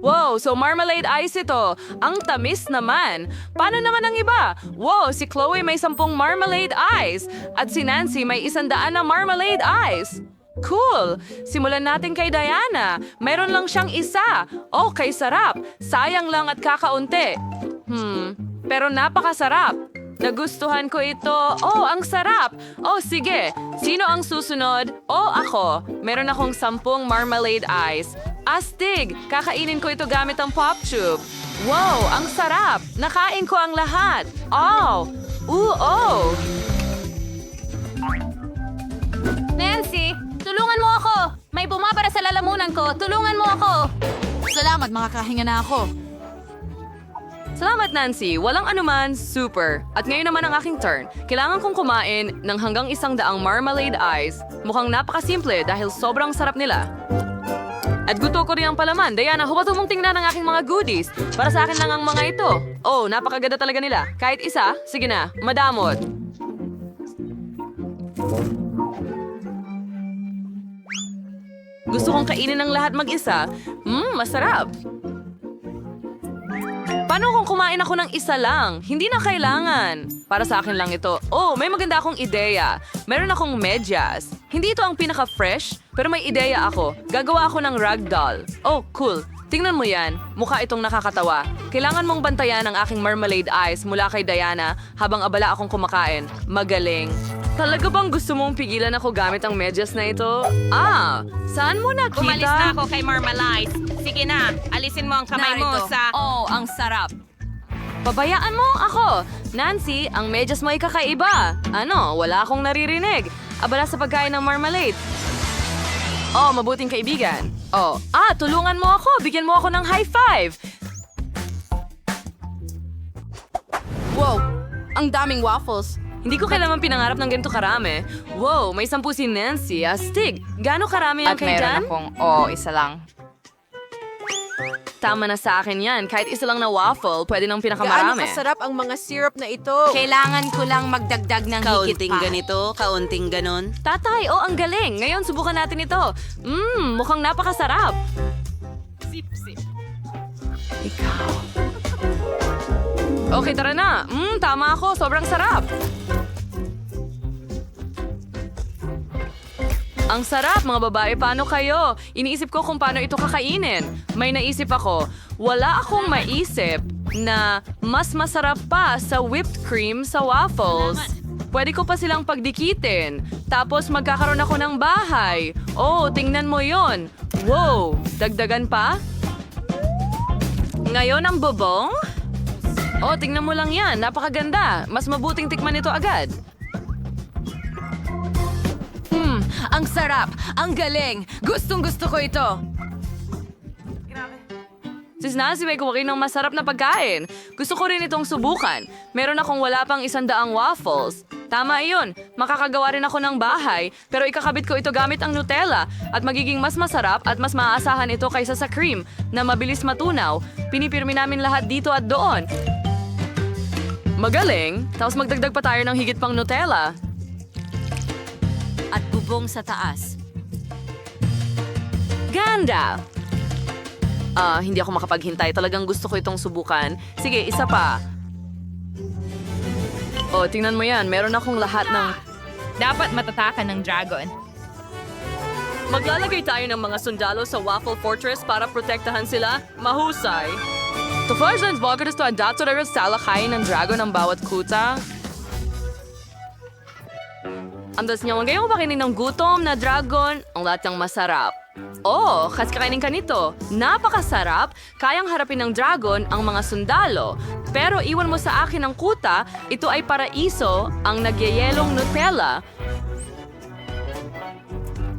Wow, so marmalade ice ito. Ang tamis naman. Paano naman ang iba? Wow, si Chloe may 10 marmalade ice. At si Nancy may 100 na marmalade ice. Cool! Simulan natin kay Diana. Meron lang siyang isa. Oh, kay sarap. Sayang lang at kakaunti. Pero napakasarap. Nagustuhan ko ito. Oh, ang sarap. Oh, sige. Sino ang susunod? Oh, ako. Meron akong 10 marmalade ice. Astig! Kakainin ko ito gamit ang pop tube. Wow, ang sarap! Nakain ko ang lahat. Oh! Nancy, tulungan mo ako! May bumabara sa lalamunan ko. Tulungan mo ako! Salamat, makakahinga na ako. Salamat, Nancy. Walang anuman, super. At ngayon naman ang aking turn. Kailangan kong kumain ng hanggang 100 marmalade ice. Mukhang napakasimple dahil sobrang sarap nila. At gusto ko rin ang palaman. Diana, huwag mong tingnan ang aking mga goodies. Para sa akin lang ang mga ito. Oh, napakaganda talaga nila. Kahit isa, sige na, madamot. Gusto kong kainin ng lahat mag-isa. Masarap. Paano kung kumain ako ng isa lang? Hindi na kailangan. Para sa akin lang ito. Oh, may maganda akong ideya. Meron akong medyas. Hindi ito ang pinaka-fresh, pero may ideya ako. Gagawa ako ng ragdoll. Oh, cool. Tingnan mo yan. Mukha itong nakakatawa. Kailangan mong bantayan ang aking marmalade ice mula kay Diana habang abala akong kumakain. Magaling. Talaga bang gusto mong pigilan ako gamit ang medyas na ito? Saan mo nakita? Umalis na ako kay Marmalade. Sige na, alisin mo ang kamay mo sa... Oh, ang sarap. Pabayaan mo ako. Nancy, ang medyas mo ay kakaiba. Ano, wala akong naririnig. Abala sa pagkain ng marmalade. Oh, mabuting kaibigan. Oh, tulungan mo ako. Bigyan mo ako ng high five. Wow, ang daming waffles. Hindi ko kailangan pinangarap ng ganito karami. Wow, may 10 si Nancy. Astig. Gaano karami ang kay Dan? isa lang. Tama na sa akin yan. Kahit isa lang na waffle, pwede nang pinakamarami. Gaano kasarap ang mga syrup na ito. Kailangan ko lang magdagdag ng higit pa. Kaunting ganon. Tatay, ang galing. Ngayon, subukan natin ito. Mukhang napakasarap. Okay, tara na. Tama ako. Sobrang sarap. Ang sarap, mga babae. Paano kayo? Iniisip ko kung paano ito kakainin. May naisip ako. Wala akong maisip na mas masarap pa sa whipped cream sa waffles. Pwede ko pa silang pagdikitin. Tapos magkakaroon ako ng bahay. Oh, tingnan mo yon. Wow, dagdagan pa? Ngayon ang bubong? Oh, tingnan mo lang yan. Napakaganda. Mas mabuting tikman ito agad. Ang sarap! Ang galing! Gustong-gusto ko ito! Sis Nancy, may kumain ng masarap na pagkain. Gusto ko rin itong subukan. Meron akong wala pang 100 waffles. Tama iyon. Makakagawa rin ako ng bahay, pero ikakabit ko ito gamit ang Nutella at magiging mas masarap at mas maaasahan ito kaysa sa cream na mabilis matunaw. Pinipirmi namin lahat dito at doon. Magaling. Tapos magdagdag pa tayo ng higit pang Nutella. At bubong sa taas. Ganda! Hindi ako makapaghintay. Talagang gusto ko itong subukan. Sige, isa pa. Oh, tingnan mo yan. Meron akong lahat ng... Dapat matatakan ng dragon. Maglalagay tayo ng mga sundalo sa Waffle Fortress para protektahan sila. Mahusay. Tofajlands bakit ito ang dato na salakayin ng dragon ng bawat kuta? Andas niya, ngayon bakinin ng gutom na dragon, ang lahat ng masarap. Oh, kakainin ka nito. Napakasarap. Kayang harapin ng dragon ang mga sundalo. Pero iwan mo sa akin ang kuta. Ito ay paraiso, ang nagyayelong Nutella.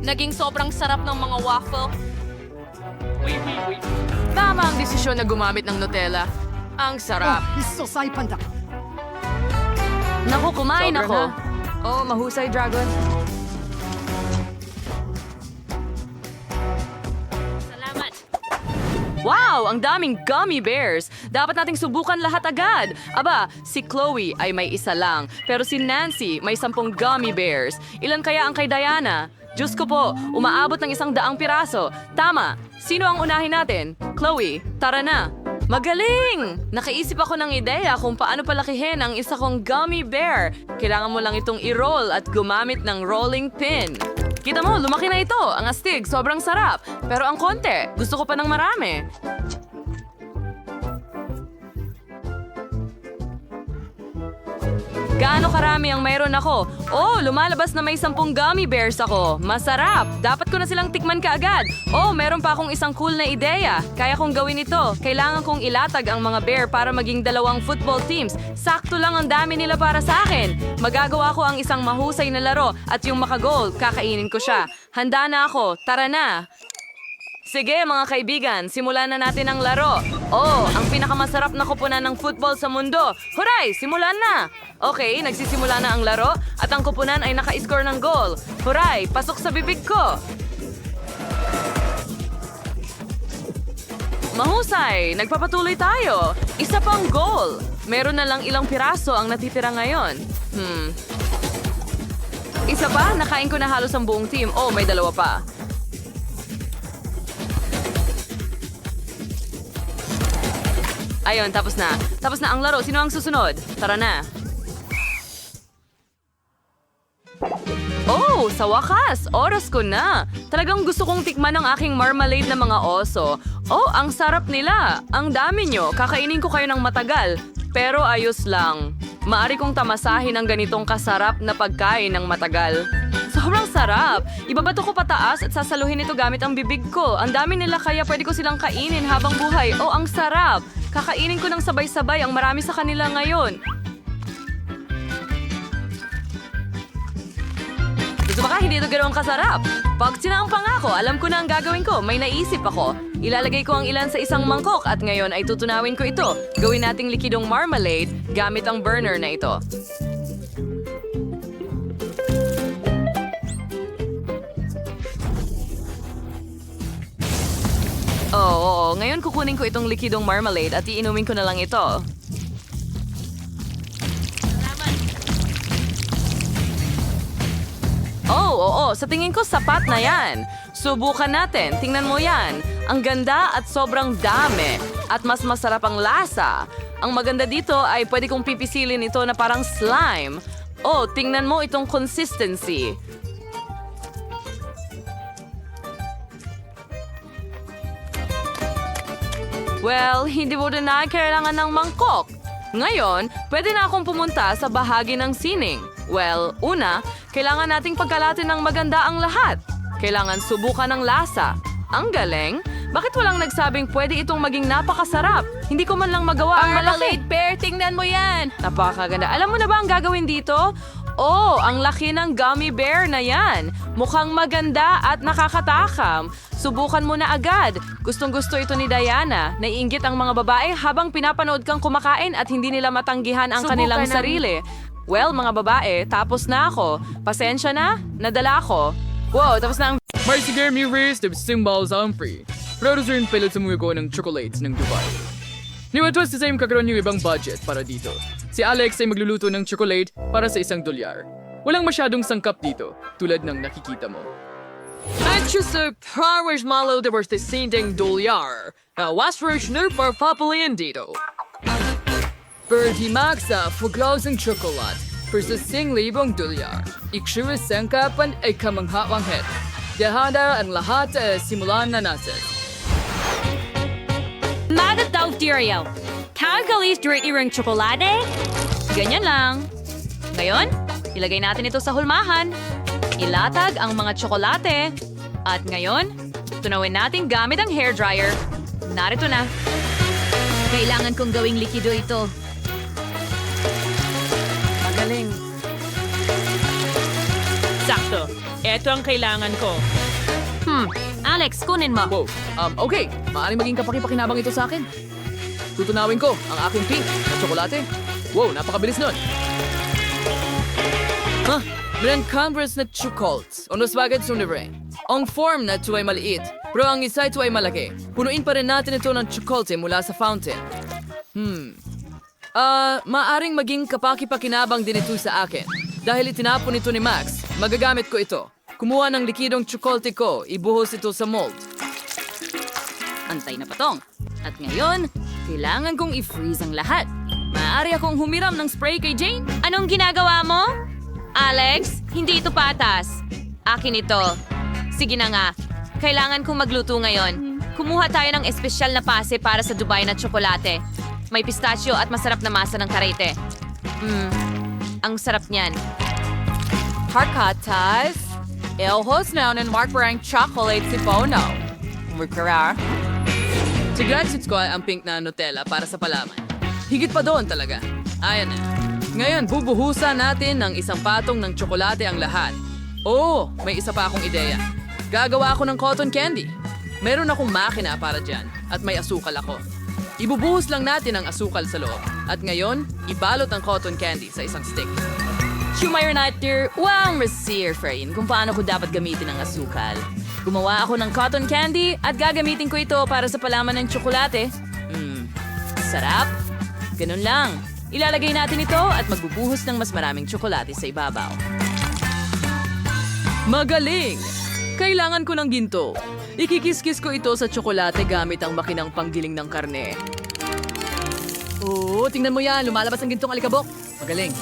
Naging sobrang sarap ng mga waffle. Tama ang desisyon na gumamit ng Nutella. Ang sarap. Naku, kumain Sobra ako. Oh, mahusay, Dragon. Wow, ang daming gummy bears. Dapat nating subukan lahat agad. Aba, si Chloe ay may isa lang. Pero si Nancy may 10 gummy bears. Ilan kaya ang kay Diana? Diyos ko po, umaabot ng 100 piraso. Tama. Sino ang unahin natin? Chloe, tara na. Magaling! Nakaisip ako ng ideya kung paano palakihin ang isa kong gummy bear. Kailangan mo lang itong i-roll at gumamit ng rolling pin. Kita mo, lumaki na ito. Ang astig, sobrang sarap. Pero ang konti, gusto ko pa ng marami. Gaano karami ang mayroon ako? Oh, lumalabas na may 10 gummy bears ako. Masarap! Dapat ko na silang tikman kaagad. Oh, meron pa akong isang cool na ideya. Kaya kong gawin ito. Kailangan kong ilatag ang mga bear para maging 2 football teams. Sakto lang ang dami nila para sa akin. Magagawa ko ang isang mahusay na laro at yung makagol, kakainin ko siya. Handa na ako. Tara na! Sige mga kaibigan, simulan na natin ang laro. Oh, ang pinakamasarap na kupunan ng football sa mundo. Huray, simulan na! Okay, nagsisimula na ang laro at ang kupunan ay naka-score ng goal. Huray, pasok sa bibig ko! Mahusay, nagpapatuloy tayo. Isa pang goal. Meron na lang ilang piraso ang natitira ngayon. Isa pa, nakain ko na halos ang buong team. Oh, may 2 pa. Ayun, tapos na. Tapos na ang laro. Sino ang susunod? Tara na. Oh, sa wakas! Oras ko na! Talagang gusto kong tikman ang aking marmalade na mga oso. Oh, ang sarap nila! Ang dami nyo! Kakainin ko kayo ng matagal. Pero ayos lang. Maari kong tamasahin ang ganitong kasarap na pagkain ng matagal. Sobrang sarap! Ibabato ko pataas at sasaluhin ito gamit ang bibig ko. Ang dami nila kaya pwede ko silang kainin habang buhay. Oh, ang sarap! Kakainin ko ng sabay-sabay ang marami sa kanila ngayon. Gusto ba ka hindi ito ganoon kasarap? Pag sinampang ako, alam ko na ang gagawin ko. May naisip ako. Ilalagay ko ang ilan sa isang mangkok at ngayon ay tutunawin ko ito. Gawin nating likidong marmalade gamit ang burner na ito. Oo. Ngayon kukunin ko itong likidong marmalade at iinumin ko na lang ito. Oo. Sa tingin ko sapat na yan. Subukan natin. Tingnan mo yan. Ang ganda at sobrang dami. At mas masarap ang lasa. Ang maganda dito ay pwede kong pipisilin ito na parang slime. Oh, tingnan mo itong consistency. Well, hindi mo rin na kailangan ng mangkok. Ngayon, pwede na akong pumunta sa bahagi ng sining. Well, una, kailangan nating pagkalatin ng maganda ang lahat. Kailangan subukan ng lasa. Ang galing! Bakit walang nagsabing pwede itong maging napakasarap? Hindi ko man lang magawa ang malaki. Marmalade bear, tingnan mo yan! Napakaganda. Alam mo na ba ang gagawin dito? Oh, ang laki ng gummy bear na yan. Mukhang maganda at nakakatakam. Subukan mo na agad. Gustong-gusto ito ni Diana. Naiinggit ang mga babae habang pinapanood kang kumakain at hindi nila matanggihan ang kanilang sarili. Well, mga babae, tapos na ako. Pasensya na, nadala ako. Wow, tapos na ang... May sige mi race the symbols on free. Producer yung pilot sa mga ko ng chocolates ng Dubai. Niwatwas sa same kakaroon yung ibang budget para dito. Si Alex ay magluluto ng chocolate para sa $1. Walang masyadong sangkap dito, tulad ng nakikita mo. At sa powers malo de $100 was versioner para papalian dito. Birdie Max sa fuglausang chocolate for sa $1,000. Iksura sangkapan ay kamanghawanghet. Dahada ang lahat simulan na natin. Magataw Stereo. Kagalis direct irang tsokolate? Ganyan lang. Ngayon, ilagay natin ito sa hulmahan. Ilatag ang mga tsokolate. At ngayon, Tunawin natin gamit ang hairdryer. Narito na. Kailangan kong gawing likido ito. Magaling. Sakto. Ito ang kailangan ko. Alex, kunin mo. Wow. Okay. Maaaring maging kapaki-pakinabang ito sa akin. Tutunawin ko ang aking pink na tsokolate. Wow, napakabilis nun. Meron Converse na chocolates. Unos bagay sunire. Ang form na ito ay maliit, pero ang isa ito ay malaki. Punuin pa rin natin ito ng chocolate mula sa fountain. Maaring maging kapaki-pakinabang din ito sa akin. Dahil itinapon ito ni Max, magagamit ko ito. Kumuha ng likidong chocolate ko, ibuhos ito sa mold. Antay na patong. At ngayon, kailangan kong i-freeze ang lahat. Maaari akong humiram ng spray kay Jane? Anong ginagawa mo? Alex, hindi ito patas. Akin ito. Sige na nga. Kailangan kong magluto ngayon. Kumuha tayo ng espesyal na pase para sa Dubai na tsokolate. May pistachio at masarap na masa ng karete. Ang sarap niyan. Harkatas, elhos na ng mark-brang chocolate si Bono. Mukara. Siguraduhin ko ang pink na Nutella para sa palaman. Higit pa doon talaga. Ayan na. Ngayon, bubuhusan natin ng isang patong ng tsokolate ang lahat. Oh, may isa pa akong ideya. Gagawa ako ng cotton candy. Meron akong makina para dyan at may asukal ako. Ibubuhos lang natin ang asukal sa loob. At ngayon, ibalot ang cotton candy sa isang stick. Shumayor natin, wow, Monsieur Frain, kung paano ko dapat gamitin ang asukal. Gumawa ako ng cotton candy at gagamitin ko ito para sa palaman ng tsokolate. Sarap. Ganun lang. Ilalagay natin ito at magbubuhos ng mas maraming tsokolate sa ibabaw. Magaling! Kailangan ko ng ginto. Ikikiskis ko ito sa tsokolate gamit ang makinang panggiling ng karne. Oh, tingnan mo yan. Lumalabas ang gintong alikabok. Magaling.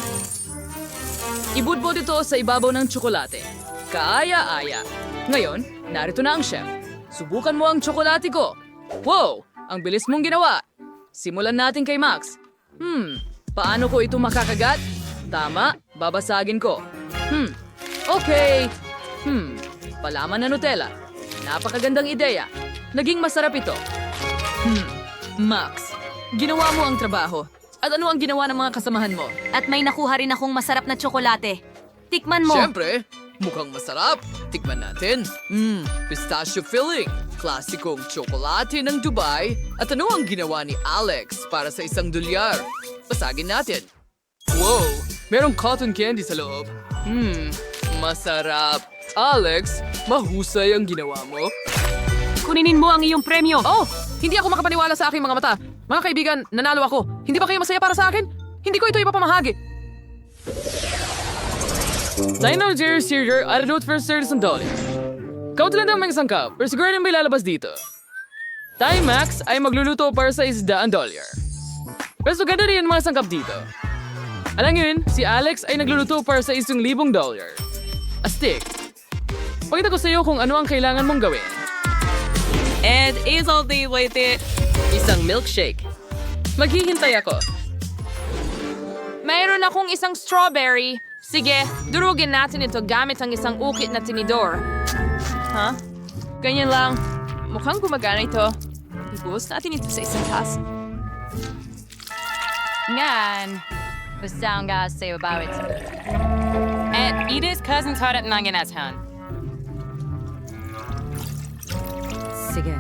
Ibudbod ito sa ibabaw ng tsokolate. Kaaya-aya. Ngayon, narito na ang chef. Subukan mo ang tsokolate ko. Wow! Ang bilis mong ginawa. Simulan natin kay Max. Paano ko ito makakagat? Tama, babasagin ko. Okay. Palaman na Nutella. Napakagandang ideya. Naging masarap ito. Max, ginawa mo ang trabaho. At ano ang ginawa ng mga kasamahan mo? At may nakuha rin akong masarap na tsokolate. Tikman mo. Siyempre, mukhang masarap. Tikman natin. Pistachio filling. Klasikong tsokolate ng Dubai. At ano ang ginawa ni Alex para sa $1? Basagin natin. Wow! Merong cotton candy sa loob. Masarap. Alex, mahusay ang ginawa mo. Kuninin mo ang iyong premyo. Oh! Hindi ako makapaniwala sa aking mga mata. Mga kaibigan, nanalo ako. Hindi ba kayo masaya para sa akin? Hindi ko ito ipapamahagi. Dino Jerry Sear, I don't for $30. Kautulan ng mga sangkap, pero siguro may lalabas dito. Tayo Max ay magluluto para sa $100. Pero ganda rin ang mga sangkap dito. Alam yun, si Alex ay nagluluto para sa $1,000. Astig. Pakita ko sa iyo kung ano ang kailangan mong gawin. And easily with it. Isang milkshake. Maghihintay ako. Mayroon akong isang strawberry. Sige, durugin natin ito gamit ang isang ukit na tinidor. Ganyan lang. Mukhang gumagana ito. Ibuhos natin ito sa isang taas. Ngan. Basta ang say about it. At Edith's cousin's hot at manganatan. Sige.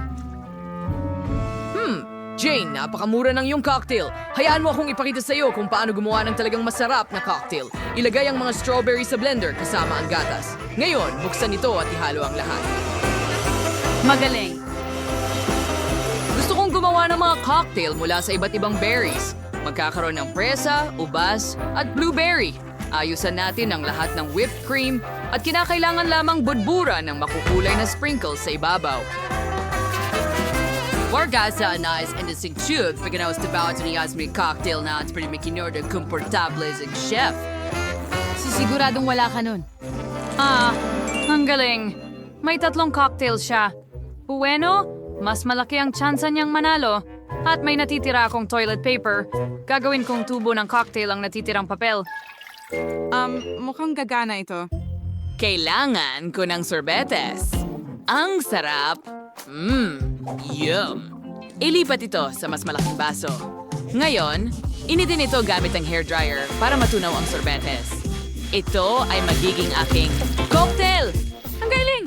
Jane, napakamura ng iyong cocktail. Hayaan mo akong ipakita sa iyo kung paano gumawa ng talagang masarap na cocktail. Ilagay ang mga strawberry sa blender kasama ang gatas. Ngayon, buksan ito at ihalo ang lahat. Magaling. Gusto kong gumawa ng mga cocktail mula sa iba't ibang berries. Magkakaroon ng presa, ubas, at blueberry. Ayusan natin ang lahat ng whipped cream at kinakailangan lamang budbura ng makukulay na sprinkles sa ibabaw. Wargasa nice and isang tube pag ganawas na bawat niyas may cocktail na at pwede may kinorder komportable as ang chef. Sisiguradong wala ka nun. Ang galing. May 3 cocktails siya. Bueno, mas malaki ang tsansa niyang manalo. At may natitira akong toilet paper. Gagawin kong tubo ng cocktail ang natitirang papel. Mukhang gagana ito. Kailangan ko ng sorbetes. Ang sarap! Yum! Ilipat ito sa mas malaking baso. Ngayon, inidin ito gamit ang hairdryer para matunaw ang sorbetes. Ito ay magiging aking cocktail! Ang galing!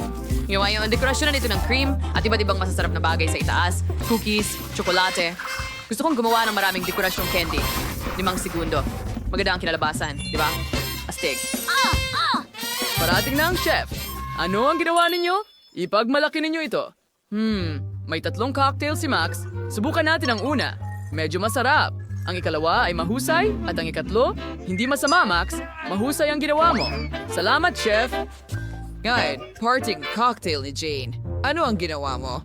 Gawa yung dekorasyonan ito ng cream at iba't ibang masasarap na bagay sa itaas, cookies, tsokolate. Gusto kong gumawa ng maraming dekorasyong candy. 5 segundo. Maganda ang kinalabasan, di ba? Astig. Parating na ang chef. Ano ang ginawa ninyo? Ipagmalaki ninyo ito. May 3 cocktail si Max. Subukan natin ang una. Medyo masarap. Ang ikalawa ay mahusay at ang ikatlo, hindi masama, Max. Mahusay ang ginawa mo. Salamat, chef. Ngayon, parting cocktail ni Jane. Ano ang ginawa mo?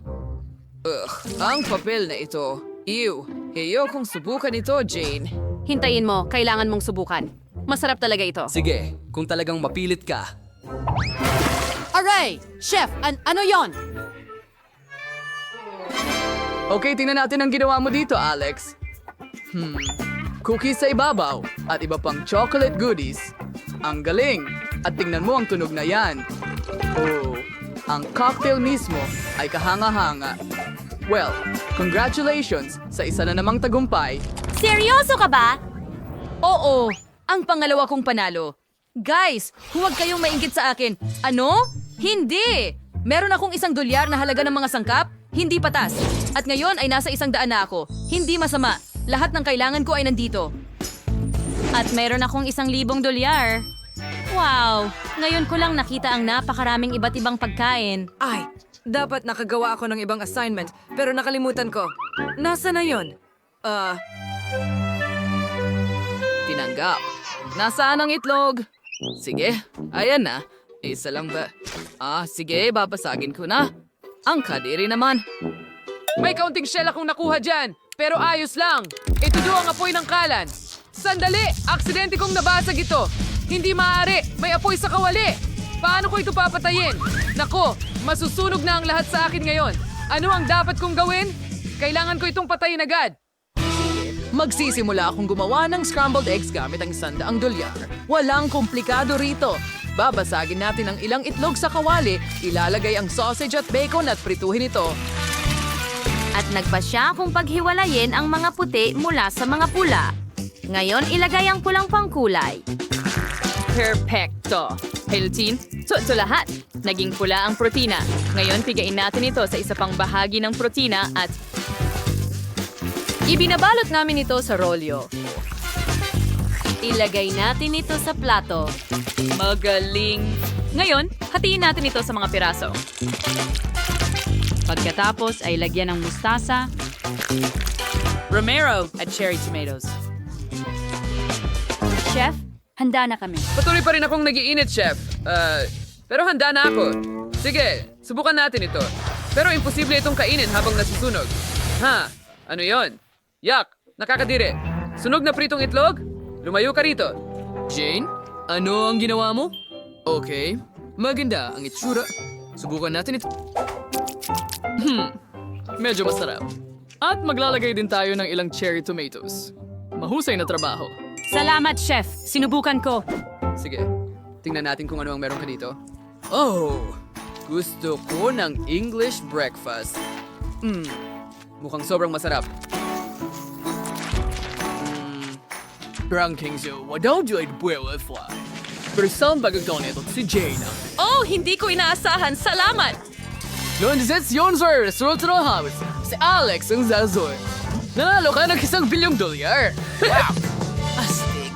Ang papel na ito. Ew, ayokong subukan ito, Jane. Hintayin mo, kailangan mong subukan. Masarap talaga ito. Sige, kung talagang mapilit ka. Aray! Chef, ano yon? Okay, tingnan natin ang ginawa mo dito, Alex. Cookies sa ibabaw at iba pang chocolate goodies. Ang galing! At tingnan mo ang tunog na yan. Oh, ang cocktail mismo ay kahanga-hanga. Well, congratulations sa isa na namang tagumpay. Seryoso ka ba? Oo, ang pangalawa kong panalo. Guys, huwag kayong mainggit sa akin. Ano? Hindi! Meron akong $1 na halaga ng mga sangkap, hindi patas. At ngayon ay nasa $100 na ako. Hindi masama. Lahat ng kailangan ko ay nandito. At meron akong $1,000. Wow! Ngayon ko lang nakita ang napakaraming iba't ibang pagkain. Ay, dapat nakagawa ako ng ibang assignment, pero nakalimutan ko. Nasa na yun? Tinanggap. Nasaan ang itlog? Sige, ayan na. Isa lang ba? Sige, babasagin ko na. Ang kadiri naman. May kaunting shell akong nakuha dyan, pero ayos lang. Itudo ang apoy ng kalan. Sandali! Aksidente kong nabasag ito. Hindi maaari. May apoy sa kawali. Paano ko ito papatayin? Nako, masusunog na ang lahat sa akin ngayon. Ano ang dapat kong gawin? Kailangan ko itong patayin agad. Magsisimula akong gumawa ng scrambled eggs gamit ang $100. Walang komplikado rito. Babasagin natin ang ilang itlog sa kawali, ilalagay ang sausage at bacon at prituhin ito. At nagpasya kung paghiwalayin ang mga puti mula sa mga pula. Ngayon, ilagay ang pulang pangkulay. Perfecto! Healthy? Ito lahat. Naging pula ang protina. Ngayon, pigain natin ito sa isa pang bahagi ng protina at ibinabalot namin ito sa rolyo. Ilagay natin ito sa plato. Magaling! Ngayon, hatiin natin ito sa mga piraso. Pagkatapos ay lagyan ng mustasa, Romero at cherry tomatoes. Chef, handa na kami. Patuloy pa rin akong nagiinit, chef. Pero handa na ako. Sige, subukan natin ito. Pero imposible itong kainin habang nasusunog. Ano yon? Yak! Nakakadiri. Sunog na pritong itlog? Lumayo ka rito. Jane, ano ang ginawa mo? Okay, maganda ang itsura. Subukan natin ito. Medyo masarap. At maglalagay din tayo ng ilang cherry tomatoes. Mahusay na trabaho. Salamat, Chef. Sinubukan ko. Sige, tingnan natin kung ano ang meron ka dito. Oh, gusto ko ng English breakfast. Mukhang sobrang masarap. Ranking so, what don't you like buwel fly? Pero saan bagagdaw nito si Jane? Oh, hindi ko inaasahan. Salamat! Londesesyon sa restaurant ng Hamas, si Alex ang Zazoy. Nanalo ka ng $1 bilyong. Wow! Astig.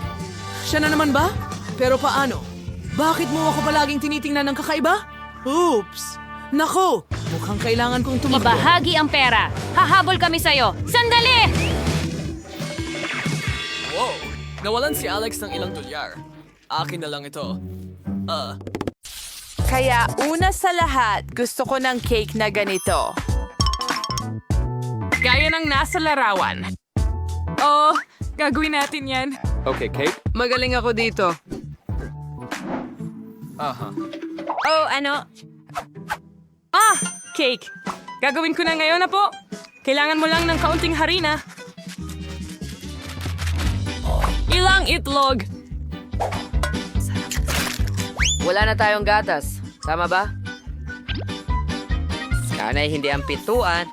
Siya na naman ba? Pero paano? Bakit mo ako palaging tinitingnan ng kakaiba? Oops! Nako! Mukhang kailangan kong tumakbo. Ibahagi ang pera. Hahabol kami sa'yo. Sandali! Wow! Nawalan si Alex ng ilang $1. Akin na lang ito. Kaya una sa lahat, gusto ko ng cake na ganito. Gaya ng nasa larawan. Oh, gagawin natin yan. Okay, cake. Magaling ako dito. Oh, ano? Cake. Gagawin ko na ngayon na po. Kailangan mo lang ng kaunting harina. Ilang itlog. Wala na tayong gatas. Tama ba? Sana'y hindi ang pintuan.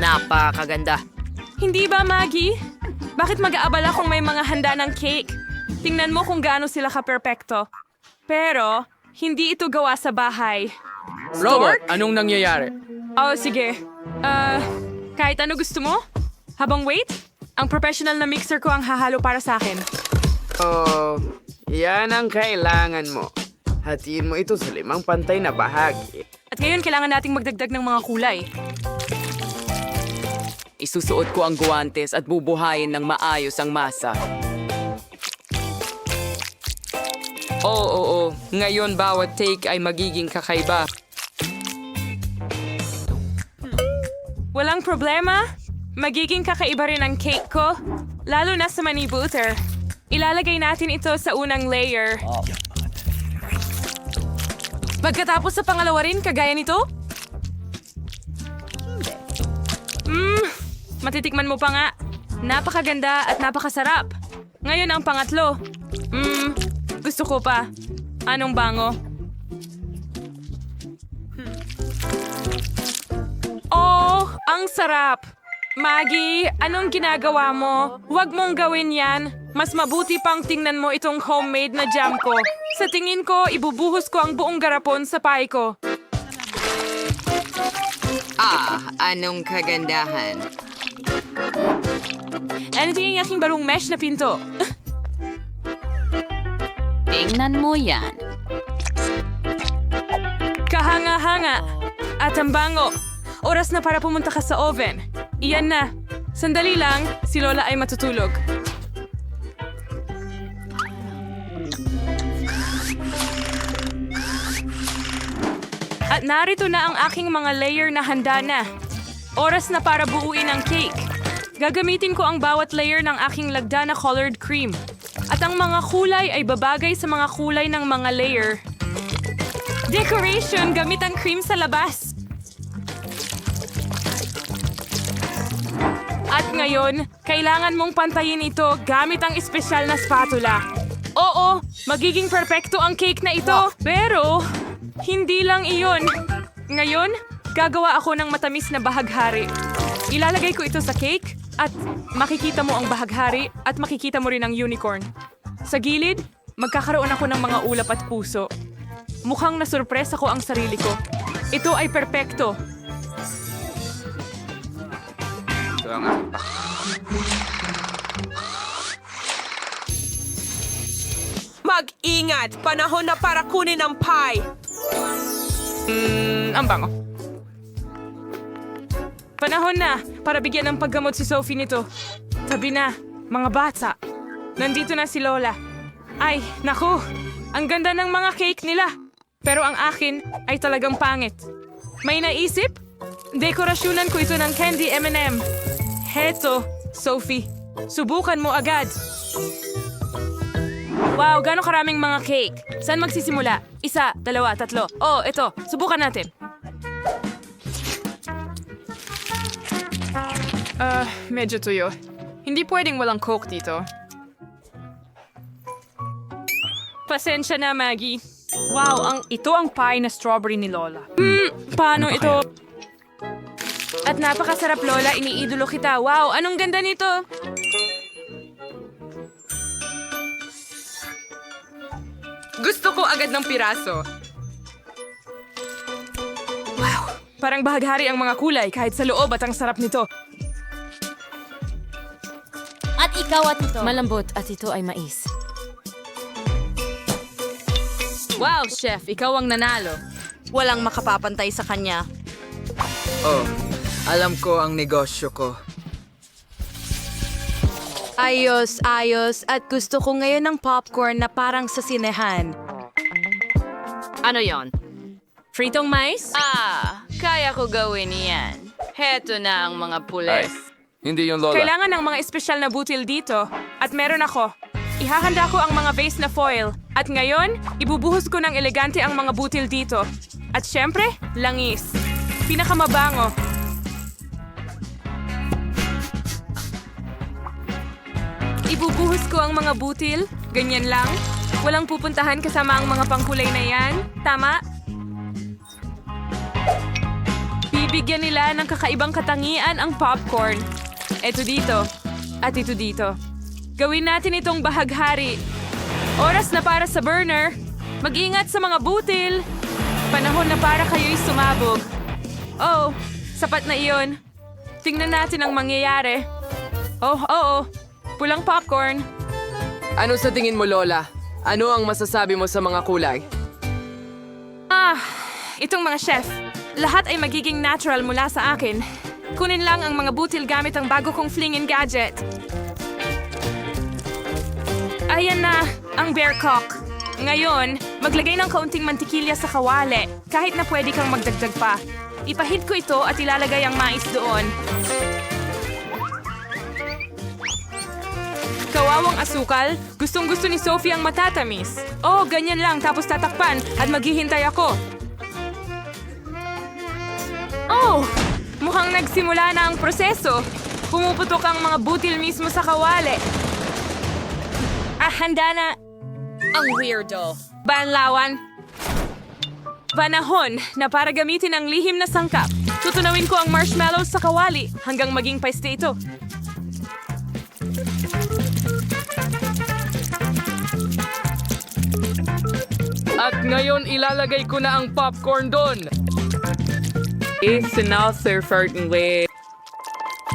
Napakaganda. Hindi ba, Maggie? Bakit mag-aabala kung may mga handa ng cake? Tingnan mo kung gaano sila ka-perpekto. Pero, hindi ito gawa sa bahay. Robot, anong nangyayari? Oh, sige. Kahit ano gusto mo? Habang wait, ang professional na mixer ko ang hahalo para sa akin. Oh, yan ang kailangan mo. Hatiin mo ito sa 5 pantay na bahagi. At ngayon, kailangan nating magdagdag ng mga kulay. Isusuot ko ang guwantes at bubuhayin ng maayos ang masa. Oo. Ngayon bawat take ay magiging kakaiba. Walang problema. Magiging kakaiba rin ang cake ko. Lalo na sa mani butter. Ilalagay natin ito sa unang layer. Pagkatapos sa pangalawa rin, kagaya nito? Matitikman mo pa nga. Napakaganda at napakasarap. Ngayon ang pangatlo. Gusto ko pa. Anong bango? Oh, ang sarap! Maggie, anong ginagawa mo? Huwag mong gawin yan. Mas mabuti pang tingnan mo itong homemade na jam ko. Sa tingin ko, ibubuhos ko ang buong garapon sa pie ko. Anong kagandahan. Ano din yung aking barong mesh na pinto? Tingnan mo yan. Kahanga-hanga. At ang bango. Oras na para pumunta ka sa oven. Iyan na. Sandali lang, si Lola ay matutulog. At narito na ang aking mga layer na handa na. Oras na para buuin ang cake. Gagamitin ko ang bawat layer ng aking lagda na colored cream. At ang mga kulay ay babagay sa mga kulay ng mga layer. Decoration gamit ang cream sa labas. At ngayon, kailangan mong pantayin ito gamit ang espesyal na spatula. Oo, magiging perpekto ang cake na ito. Pero, hindi lang iyon. Ngayon, gagawa ako ng matamis na bahaghari. Ilalagay ko ito sa cake at makikita mo ang bahaghari at makikita mo rin ang unicorn. Sa gilid, magkakaroon ako ng mga ulap at puso. Mukhang nasurpresa ko ang sarili ko. Ito ay perpekto. Mag-ingat! Panahon na para kunin ang pie! Ang bango. Panahon na para bigyan ng paggamot si Sophie nito. Tabi na, mga bata. Nandito na si Lola. Ay, naku! Ang ganda ng mga cake nila. Pero ang akin ay talagang pangit. May naisip? Dekorasyonan ko ito ng candy M&M. Heto, Sophie. Subukan mo agad. Wow, gano'ng karaming mga cake. Saan magsisimula? 1, 2, 3. Oh, ito. Subukan natin. Medyo tuyo. Hindi pwedeng walang Coke dito. Pasensya na, Maggie. Wow, ito ang pie na strawberry ni Lola. Paano ito? At napakasarap, Lola. Iniidolo kita. Wow, anong ganda nito? Gusto ko agad ng piraso. Wow, parang bahaghari ang mga kulay kahit sa loob at ang sarap nito. At ikaw at ito. Malambot at ito ay mais. Wow, chef, ikaw ang nanalo. Walang makapapantay sa kanya. Oh, alam ko ang negosyo ko. Ayos. At gusto ko ngayon ng popcorn na parang sa sinehan. Ano yon? Fritong mais? Kaya ko gawin yan. Heto na ang mga pules. Hindi yung Lola. Kailangan ng mga espesyal na butil dito. At meron ako. Ihahanda ko ang mga base na foil. At ngayon, ibubuhos ko ng elegante ang mga butil dito. At syempre, langis. Pinakamabango. Ibubuhos ko ang mga butil. Ganyan lang. Walang pupuntahan kasama ang mga pangkulay na yan. Tama? Bibigyan nila ng kakaibang katangian ang popcorn. Ito dito. At ito dito. Gawin natin itong bahaghari. Oras na para sa burner. Mag-ingat sa mga butil. Panahon na para kayo'y sumabog. Oh, sapat na iyon. Tingnan natin ang mangyayari. Oh, oo. Pulang popcorn. Ano sa tingin mo, Lola? Ano ang masasabi mo sa mga kulay? Itong mga chef. Lahat ay magiging natural mula sa akin. Kunin lang ang mga butil gamit ang bago kong flingin gadget. Ayan na, ang bear cock. Ngayon, maglagay ng kaunting mantikilya sa kawali, kahit na pwede kang magdagdag pa. Ipahid ko ito at ilalagay ang mais doon. Kawawang asukal, gustong-gusto ni Sophie ang matatamis. Oh, ganyan lang tapos tatakpan at maghihintay ako. Oh, mukhang nagsimula na ang proseso. Pumuputok ang mga butil mismo sa kawali. Handa na. Ang weirdo. Banlawan. Panahon na para gamitin ang lihim na sangkap. Tutunawin ko ang marshmallows sa kawali hanggang maging paste ito. At ngayon ilalagay ko na ang popcorn doon. It's now certain way.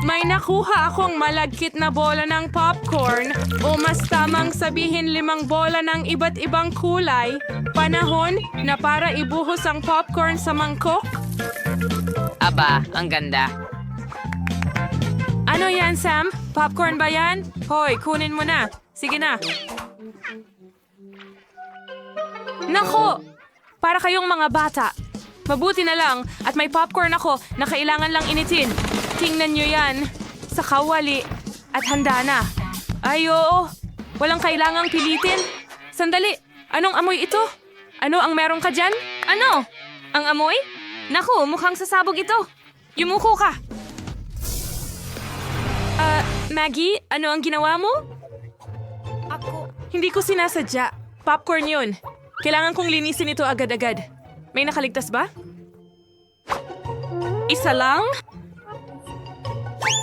May nakuha akong malagkit na bola ng popcorn o mas tamang sabihin 5 bola ng iba't ibang kulay. Panahon na para ibuhos ang popcorn sa mangkok. Aba, ang ganda. Ano yan, Sam? Popcorn ba yan? Hoy, kunin mo na. Sige na. Nako! Para kayong mga bata. Mabuti na lang at may popcorn ako na kailangan lang initin. Tingnan nyo yan. Sa kawali. At handa na. Ay, oo. Walang kailangang pilitin. Sandali. Anong amoy ito? Ano ang meron ka dyan? Ano? Ang amoy? Naku, mukhang sasabog ito. Yumuko ka. Maggie, ano ang ginawa mo? Hindi ko sinasadya. Popcorn yun. Kailangan kong linisin ito agad-agad. May nakaligtas ba? Isa lang?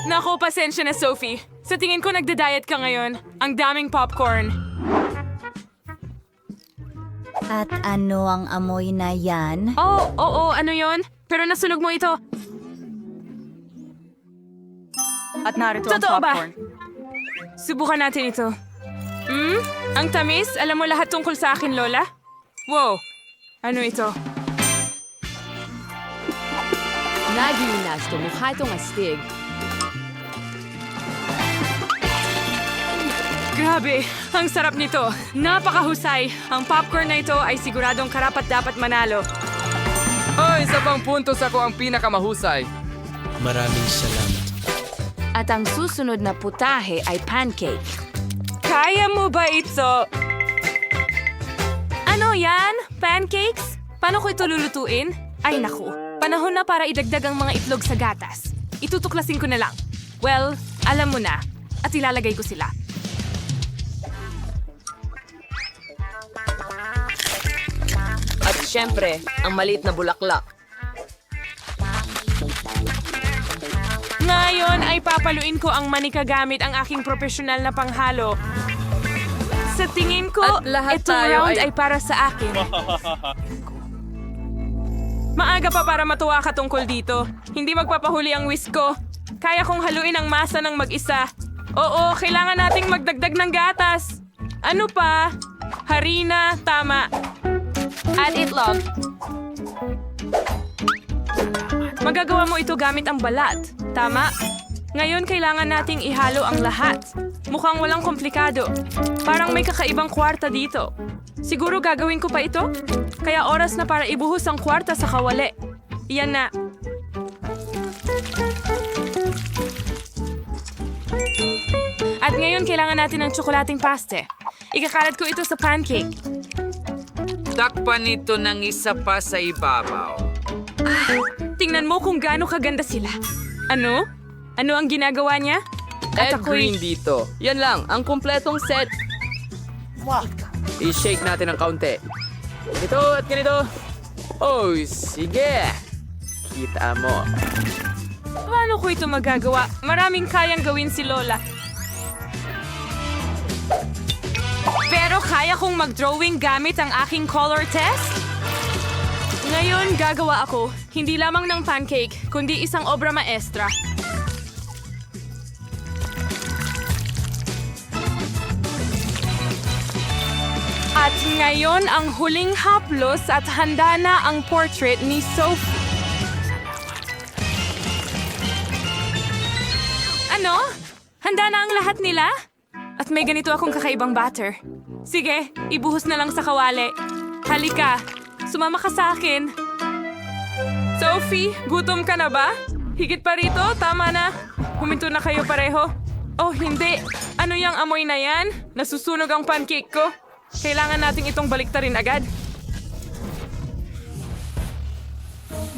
Naku, pasensya na, Sophie. Sa tingin ko nagda-diet ka ngayon. Ang daming popcorn. At ano ang amoy na yan? Oo, ano yon? Pero nasunog mo ito. At narito Totoo ang popcorn. ba? Subukan natin ito. Ang tamis? Alam mo lahat tungkol sa akin, Lola? Wow! Ano ito? Naginasto, mukha itong astig. Grabe! Ang sarap nito! Napakahusay! Ang popcorn na ito ay siguradong karapat-dapat manalo. Oh, isa pang puntos ako ang pinakamahusay. Maraming salamat. At ang susunod na putahe ay pancake. Kaya mo ba ito? Ano yan? Pancakes? Paano ko ito lulutuin? Ay naku, panahon na para idagdag ang mga itlog sa gatas. Itutuklasin ko na lang. Well, alam mo na. At ilalagay ko sila. At syempre, ang maliit na bulaklak. Ngayon ay papaluin ko ang manika gamit ang aking profesional na panghalo. Sa tingin ko, At lahat itong tayo round ay para sa akin. Maaga pa para matuwa ka tungkol dito. Hindi magpapahuli ang whisk ko. Kaya kong haluin ang masa ng mag-isa. Oo, kailangan nating magdagdag ng gatas. Ano pa? Harina, tama. At itlog. Magagawa mo ito gamit ang balat. Tama? Ngayon kailangan nating ihalo ang lahat. Mukhang walang komplikado. Parang may kakaibang kwarta dito. Siguro gagawin ko pa ito? Kaya oras na para ibuhos ang kwarta sa kawali. Iyan na. At ngayon kailangan natin ng tsokolating paste. Ikakalat ko ito sa pancake. Takpan ito ng isa pa sa ibabaw. Tingnan mo kung gaano kaganda sila. Ano? Ano ang ginagawa niya? Ed green dito. Yan lang, ang kumpletong set. I-shake natin ng kaunti. Ito at ganito. Oh, sige. nakikita mo. Paano ko ito magagawa? Maraming kayang gawin si Lola. Pero kaya kong mag-drawing gamit ang aking color test? Ngayon, gagawa ako, hindi lamang ng pancake, kundi isang obra maestra. At ngayon, ang huling haplos at handa na ang portrait ni Sophie. Ano? Handa na ang lahat nila? At may ganito akong kakaibang batter. Sige, ibuhos na lang sa kawali. Halika, sumama ka sa akin. Sophie, gutom ka na ba? Higit pa rito, tama na. Huminto na kayo pareho. Oh, hindi. Ano yung amoy na yan? Nasusunog ang pancake ko. Kailangan nating itong baliktarin agad.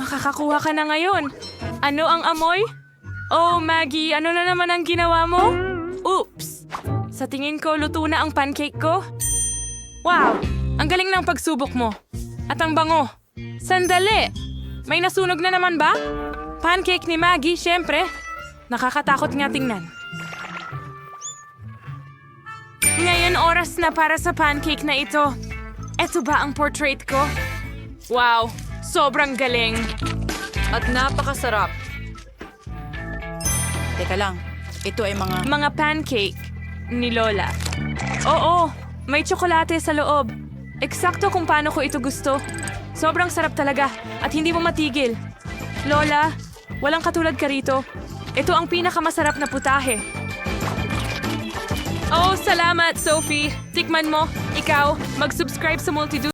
Makakakuha ka na ngayon. Ano ang amoy? Oh, Maggie, ano na naman ang ginawa mo? Oops! Sa tingin ko, luto na ang pancake ko. Wow! Ang galing ng pagsubok mo. At ang bango. Sandali! May nasunog na naman ba? Pancake ni Maggie, syempre. Nakakatakot nga tingnan. Ngayon oras na para sa pancake na ito. Eto ba ang portrait ko? Wow! Sobrang galing. At napakasarap. Teka lang, ito ay Mga pancake ni Lola. Oo, may tsokolate sa loob. Eksakto kung paano ko ito gusto. Sobrang sarap talaga at hindi mo matigil. Lola, walang katulad ka rito. Ito ang pinakamasarap na putahe. Oh, salamat, Sophie. Tikman mo. Ikaw, mag-subscribe sa Multidude.